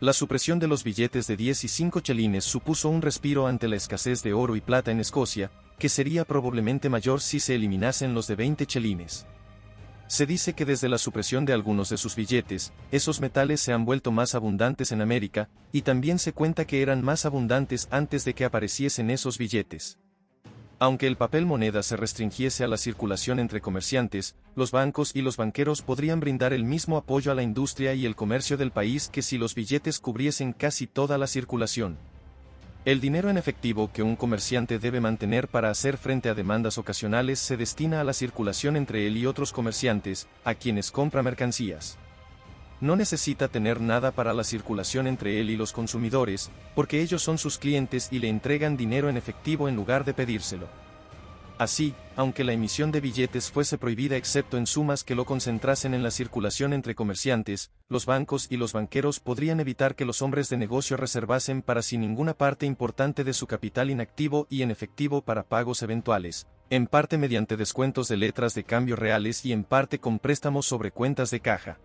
La supresión de los billetes de 10 y 5 chelines supuso un respiro ante la escasez de oro y plata en Escocia, que sería probablemente mayor si se eliminasen los de 20 chelines. Se dice que desde la supresión de algunos de sus billetes, esos metales se han vuelto más abundantes en América, y también se cuenta que eran más abundantes antes de que apareciesen esos billetes. Aunque el papel moneda se restringiese a la circulación entre comerciantes, los bancos y los banqueros podrían brindar el mismo apoyo a la industria y el comercio del país que si los billetes cubriesen casi toda la circulación. El dinero en efectivo que un comerciante debe mantener para hacer frente a demandas ocasionales se destina a la circulación entre él y otros comerciantes, a quienes compra mercancías. No necesita tener nada para la circulación entre él y los consumidores, porque ellos son sus clientes y le entregan dinero en efectivo en lugar de pedírselo. Así, aunque la emisión de billetes fuese prohibida excepto en sumas que lo concentrasen en la circulación entre comerciantes, los bancos y los banqueros podrían evitar que los hombres de negocio reservasen para sí ninguna parte importante de su capital inactivo y en efectivo para pagos eventuales, en parte mediante descuentos de letras de cambio reales y en parte con préstamos sobre cuentas de caja.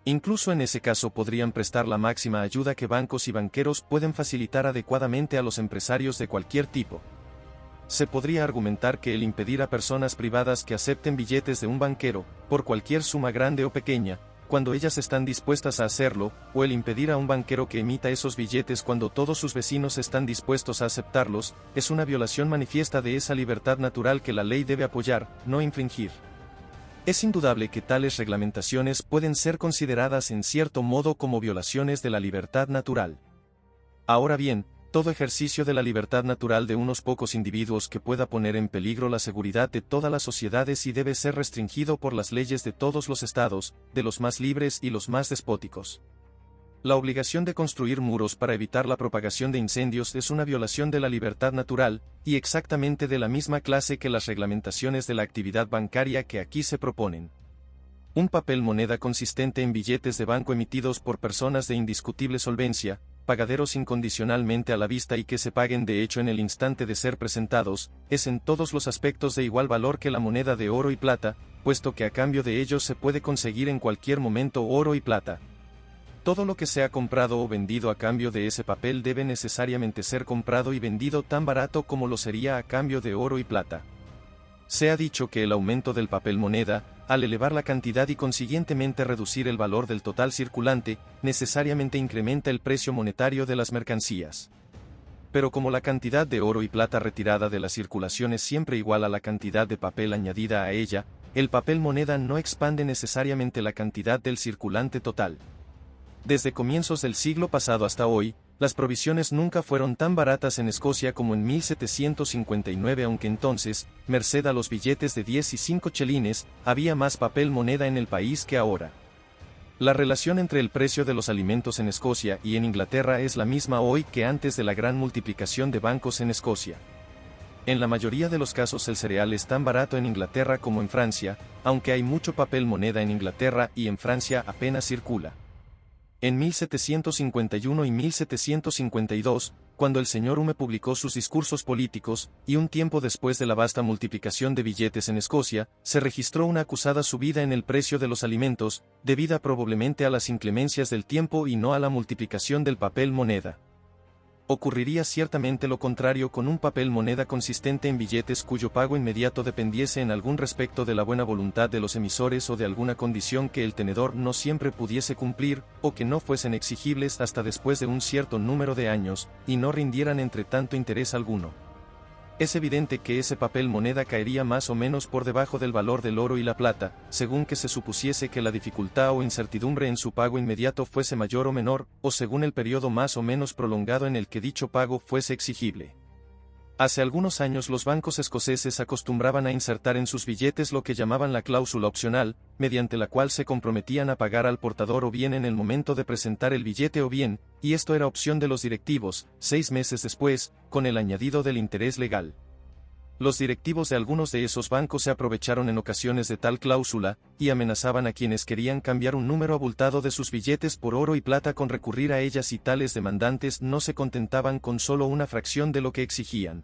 Incluso en ese caso podrían prestar la máxima ayuda que bancos y banqueros pueden facilitar adecuadamente a los empresarios de cualquier tipo. Se podría argumentar que el impedir a personas privadas que acepten billetes de un banquero, por cualquier suma grande o pequeña, cuando ellas están dispuestas a hacerlo, o el impedir a un banquero que emita esos billetes cuando todos sus vecinos están dispuestos a aceptarlos, es una violación manifiesta de esa libertad natural que la ley debe apoyar, no infringir. Es indudable que tales reglamentaciones pueden ser consideradas en cierto modo como violaciones de la libertad natural. Ahora bien, todo ejercicio de la libertad natural de unos pocos individuos que pueda poner en peligro la seguridad de todas las sociedades y debe ser restringido por las leyes de todos los estados, de los más libres y los más despóticos. La obligación de construir muros para evitar la propagación de incendios es una violación de la libertad natural, y exactamente de la misma clase que las reglamentaciones de la actividad bancaria que aquí se proponen. Un papel moneda consistente en billetes de banco emitidos por personas de indiscutible solvencia, pagaderos incondicionalmente a la vista y que se paguen de hecho en el instante de ser presentados, es en todos los aspectos de igual valor que la moneda de oro y plata, puesto que a cambio de ellos se puede conseguir en cualquier momento oro y plata. Todo lo que sea comprado o vendido a cambio de ese papel debe necesariamente ser comprado y vendido tan barato como lo sería a cambio de oro y plata. Se ha dicho que el aumento del papel moneda, al elevar la cantidad y consiguientemente reducir el valor del total circulante, necesariamente incrementa el precio monetario de las mercancías. Pero como la cantidad de oro y plata retirada de la circulación es siempre igual a la cantidad de papel añadida a ella, el papel moneda no expande necesariamente la cantidad del circulante total. Desde comienzos del siglo pasado hasta hoy, las provisiones nunca fueron tan baratas en Escocia como en 1759, aunque entonces, merced a los billetes de 10 y 5 chelines, había más papel moneda en el país que ahora. La relación entre el precio de los alimentos en Escocia y en Inglaterra es la misma hoy que antes de la gran multiplicación de bancos en Escocia. En la mayoría de los casos el cereal es tan barato en Inglaterra como en Francia, aunque hay mucho papel moneda en Inglaterra y en Francia apenas circula. En 1751 y 1752, cuando el señor Hume publicó sus discursos políticos, y un tiempo después de la vasta multiplicación de billetes en Escocia, se registró una acusada subida en el precio de los alimentos, debida probablemente a las inclemencias del tiempo y no a la multiplicación del papel moneda. Ocurriría ciertamente lo contrario con un papel moneda consistente en billetes cuyo pago inmediato dependiese en algún respecto de la buena voluntad de los emisores o de alguna condición que el tenedor no siempre pudiese cumplir, o que no fuesen exigibles hasta después de un cierto número de años, y no rindieran entre tanto interés alguno. Es evidente que ese papel moneda caería más o menos por debajo del valor del oro y la plata, según que se supusiese que la dificultad o incertidumbre en su pago inmediato fuese mayor o menor, o según el periodo más o menos prolongado en el que dicho pago fuese exigible. Hace algunos años los bancos escoceses acostumbraban a insertar en sus billetes lo que llamaban la cláusula opcional, mediante la cual se comprometían a pagar al portador o bien en el momento de presentar el billete o bien, y esto era opción de los directivos, 6 meses después, con el añadido del interés legal. Los directivos de algunos de esos bancos se aprovecharon en ocasiones de tal cláusula, y amenazaban a quienes querían cambiar un número abultado de sus billetes por oro y plata con recurrir a ellas, y tales demandantes no se contentaban con solo una fracción de lo que exigían.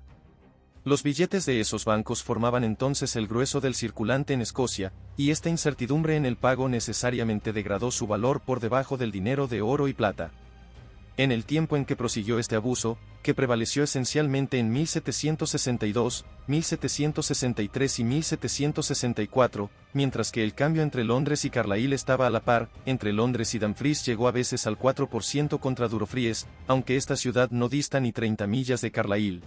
Los billetes de esos bancos formaban entonces el grueso del circulante en Escocia, y esta incertidumbre en el pago necesariamente degradó su valor por debajo del dinero de oro y plata. En el tiempo en que prosiguió este abuso, que prevaleció esencialmente en 1762, 1763 y 1764, mientras que el cambio entre Londres y Carlisle estaba a la par, entre Londres y Dumfries llegó a veces al 4% contra Dumfries, aunque esta ciudad no dista ni 30 millas de Carlisle.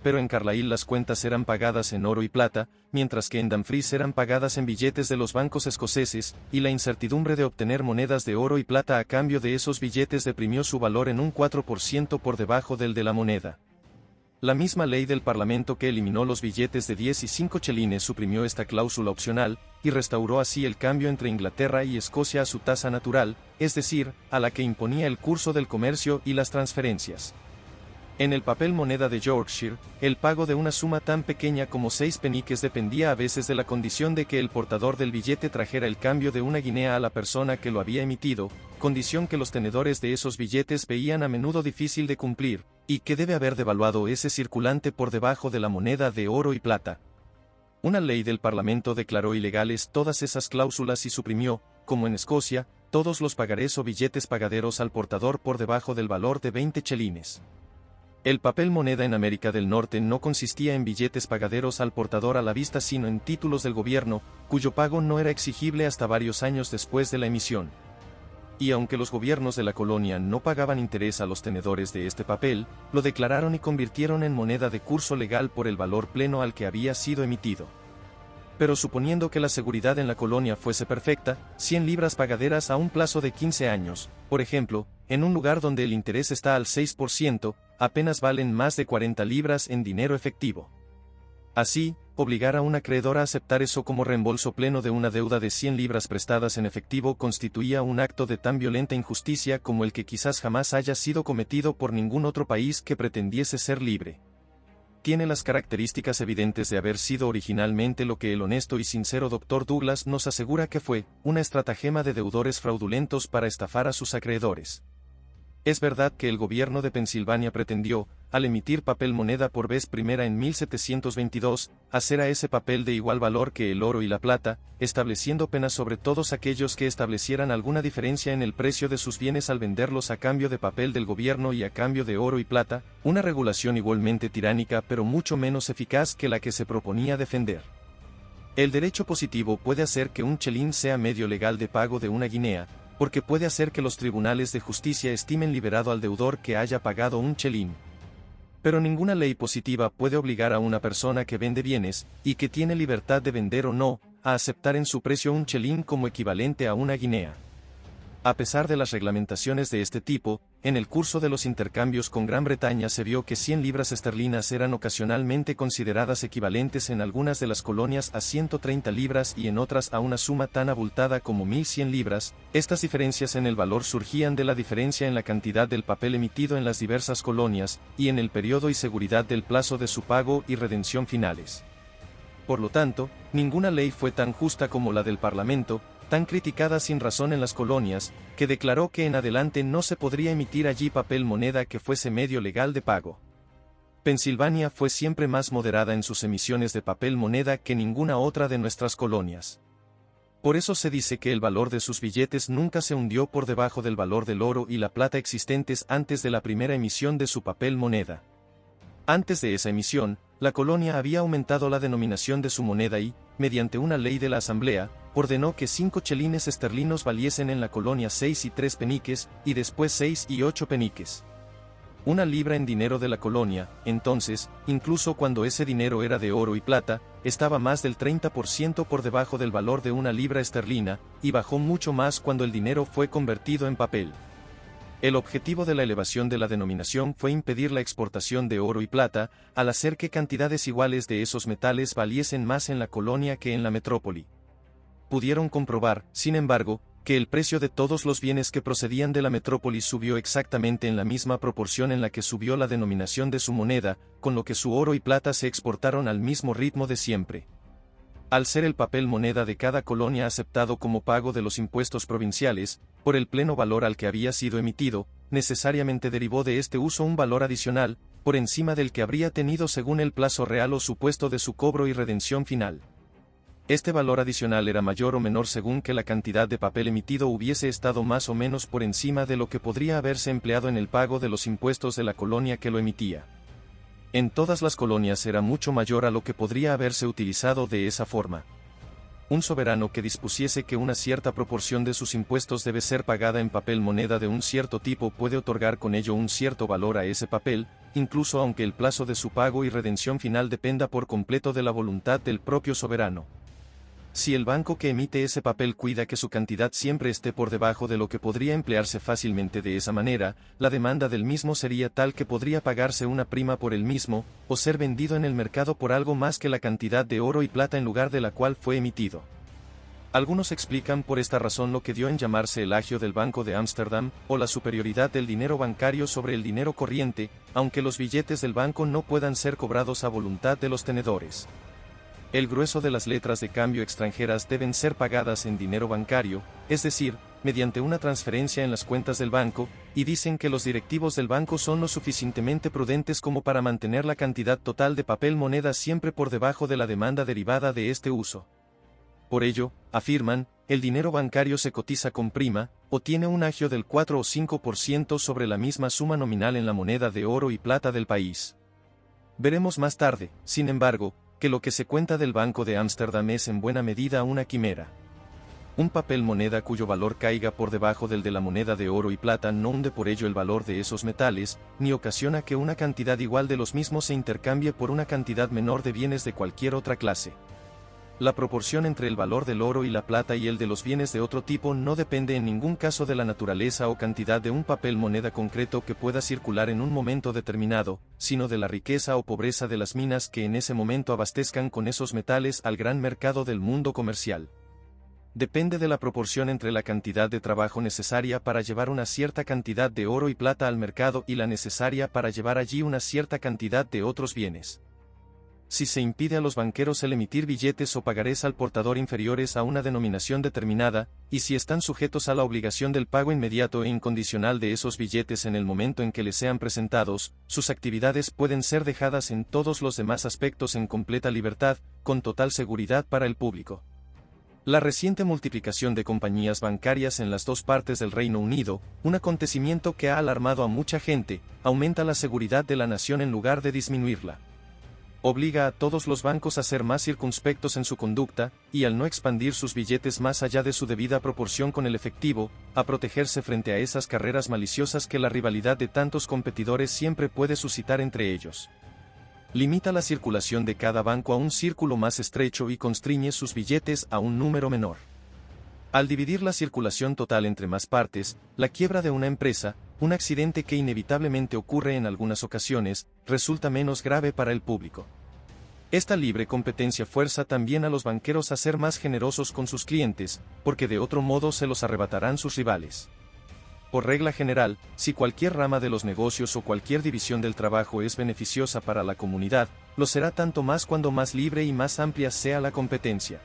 Pero en Carlisle las cuentas eran pagadas en oro y plata, mientras que en Dumfries eran pagadas en billetes de los bancos escoceses, y la incertidumbre de obtener monedas de oro y plata a cambio de esos billetes deprimió su valor en un 4% por debajo del de la moneda. La misma ley del Parlamento que eliminó los billetes de 10 y 5 chelines suprimió esta cláusula opcional, y restauró así el cambio entre Inglaterra y Escocia a su tasa natural, es decir, a la que imponía el curso del comercio y las transferencias. En el papel moneda de Yorkshire, el pago de una suma tan pequeña como 6 peniques dependía a veces de la condición de que el portador del billete trajera el cambio de una guinea a la persona que lo había emitido, condición que los tenedores de esos billetes veían a menudo difícil de cumplir, y que debe haber devaluado ese circulante por debajo de la moneda de oro y plata. Una ley del Parlamento declaró ilegales todas esas cláusulas y suprimió, como en Escocia, todos los pagarés o billetes pagaderos al portador por debajo del valor de 20 chelines. El papel moneda en América del Norte no consistía en billetes pagaderos al portador a la vista sino en títulos del gobierno, cuyo pago no era exigible hasta varios años después de la emisión. Y aunque los gobiernos de la colonia no pagaban interés a los tenedores de este papel, lo declararon y convirtieron en moneda de curso legal por el valor pleno al que había sido emitido. Pero suponiendo que la seguridad en la colonia fuese perfecta, 100 libras pagaderas a un plazo de 15 años, por ejemplo, en un lugar donde el interés está al 6%, apenas valen más de 40 libras en dinero efectivo. Así, obligar a un acreedor a aceptar eso como reembolso pleno de una deuda de 100 libras prestadas en efectivo constituía un acto de tan violenta injusticia como el que quizás jamás haya sido cometido por ningún otro país que pretendiese ser libre. Tiene las características evidentes de haber sido originalmente lo que el honesto y sincero Dr. Douglas nos asegura que fue, una estratagema de deudores fraudulentos para estafar a sus acreedores. Es verdad que el gobierno de Pensilvania pretendió, al emitir papel moneda por vez primera en 1722, hacer a ese papel de igual valor que el oro y la plata, estableciendo penas sobre todos aquellos que establecieran alguna diferencia en el precio de sus bienes al venderlos a cambio de papel del gobierno y a cambio de oro y plata, una regulación igualmente tiránica pero mucho menos eficaz que la que se proponía defender. El derecho positivo puede hacer que un chelín sea medio legal de pago de una guinea, porque puede hacer que los tribunales de justicia estimen liberado al deudor que haya pagado un chelín. Pero ninguna ley positiva puede obligar a una persona que vende bienes, y que tiene libertad de vender o no, a aceptar en su precio un chelín como equivalente a una guinea. A pesar de las reglamentaciones de este tipo, en el curso de los intercambios con Gran Bretaña se vio que 100 libras esterlinas eran ocasionalmente consideradas equivalentes en algunas de las colonias a 130 libras y en otras a una suma tan abultada como 1100 libras. Estas diferencias en el valor surgían de la diferencia en la cantidad del papel emitido en las diversas colonias, y en el periodo y seguridad del plazo de su pago y redención finales. Por lo tanto, ninguna ley fue tan justa como la del Parlamento, tan criticada sin razón en las colonias, que declaró que en adelante no se podría emitir allí papel moneda que fuese medio legal de pago. Pensilvania fue siempre más moderada en sus emisiones de papel moneda que ninguna otra de nuestras colonias. Por eso se dice que el valor de sus billetes nunca se hundió por debajo del valor del oro y la plata existentes antes de la primera emisión de su papel moneda. Antes de esa emisión, la colonia había aumentado la denominación de su moneda y, mediante una ley de la Asamblea, ordenó que 5 chelines esterlinos valiesen en la colonia 6 y 3 peniques, y después 6 y 8 peniques. Una libra en dinero de la colonia, entonces, incluso cuando ese dinero era de oro y plata, estaba más del 30% por debajo del valor de una libra esterlina, y bajó mucho más cuando el dinero fue convertido en papel. El objetivo de la elevación de la denominación fue impedir la exportación de oro y plata, al hacer que cantidades iguales de esos metales valiesen más en la colonia que en la metrópoli. Pudieron comprobar, sin embargo, que el precio de todos los bienes que procedían de la metrópoli subió exactamente en la misma proporción en la que subió la denominación de su moneda, con lo que su oro y plata se exportaron al mismo ritmo de siempre. Al ser el papel moneda de cada colonia aceptado como pago de los impuestos provinciales, por el pleno valor al que había sido emitido, necesariamente derivó de este uso un valor adicional, por encima del que habría tenido según el plazo real o supuesto de su cobro y redención final. Este valor adicional era mayor o menor según que la cantidad de papel emitido hubiese estado más o menos por encima de lo que podría haberse empleado en el pago de los impuestos de la colonia que lo emitía. En todas las colonias era mucho mayor a lo que podría haberse utilizado de esa forma. Un soberano que dispusiese que una cierta proporción de sus impuestos debe ser pagada en papel moneda de un cierto tipo puede otorgar con ello un cierto valor a ese papel, incluso aunque el plazo de su pago y redención final dependa por completo de la voluntad del propio soberano. Si el banco que emite ese papel cuida que su cantidad siempre esté por debajo de lo que podría emplearse fácilmente de esa manera, la demanda del mismo sería tal que podría pagarse una prima por el mismo, o ser vendido en el mercado por algo más que la cantidad de oro y plata en lugar de la cual fue emitido. Algunos explican por esta razón lo que dio en llamarse el agio del Banco de Ámsterdam, o la superioridad del dinero bancario sobre el dinero corriente, aunque los billetes del banco no puedan ser cobrados a voluntad de los tenedores. El grueso de las letras de cambio extranjeras deben ser pagadas en dinero bancario, es decir, mediante una transferencia en las cuentas del banco, y dicen que los directivos del banco son lo suficientemente prudentes como para mantener la cantidad total de papel moneda siempre por debajo de la demanda derivada de este uso. Por ello, afirman, el dinero bancario se cotiza con prima, o tiene un agio del 4 o 5% sobre la misma suma nominal en la moneda de oro y plata del país. Veremos más tarde, sin embargo, que lo que se cuenta del Banco de Ámsterdam es en buena medida una quimera. Un papel moneda cuyo valor caiga por debajo del de la moneda de oro y plata no hunde por ello el valor de esos metales, ni ocasiona que una cantidad igual de los mismos se intercambie por una cantidad menor de bienes de cualquier otra clase. La proporción entre el valor del oro y la plata y el de los bienes de otro tipo no depende en ningún caso de la naturaleza o cantidad de un papel moneda concreto que pueda circular en un momento determinado, sino de la riqueza o pobreza de las minas que en ese momento abastezcan con esos metales al gran mercado del mundo comercial. Depende de la proporción entre la cantidad de trabajo necesaria para llevar una cierta cantidad de oro y plata al mercado y la necesaria para llevar allí una cierta cantidad de otros bienes. Si se impide a los banqueros el emitir billetes o pagarés al portador inferiores a una denominación determinada, y si están sujetos a la obligación del pago inmediato e incondicional de esos billetes en el momento en que les sean presentados, sus actividades pueden ser dejadas en todos los demás aspectos en completa libertad, con total seguridad para el público. La reciente multiplicación de compañías bancarias en las dos partes del Reino Unido, un acontecimiento que ha alarmado a mucha gente, aumenta la seguridad de la nación en lugar de disminuirla. Obliga a todos los bancos a ser más circunspectos en su conducta, y al no expandir sus billetes más allá de su debida proporción con el efectivo, a protegerse frente a esas carreras maliciosas que la rivalidad de tantos competidores siempre puede suscitar entre ellos. Limita la circulación de cada banco a un círculo más estrecho y constriñe sus billetes a un número menor. Al dividir la circulación total entre más partes, la quiebra de una empresa, un accidente que inevitablemente ocurre en algunas ocasiones, resulta menos grave para el público. Esta libre competencia fuerza también a los banqueros a ser más generosos con sus clientes, porque de otro modo se los arrebatarán sus rivales. Por regla general, si cualquier rama de los negocios o cualquier división del trabajo es beneficiosa para la comunidad, lo será tanto más cuando más libre y más amplia sea la competencia.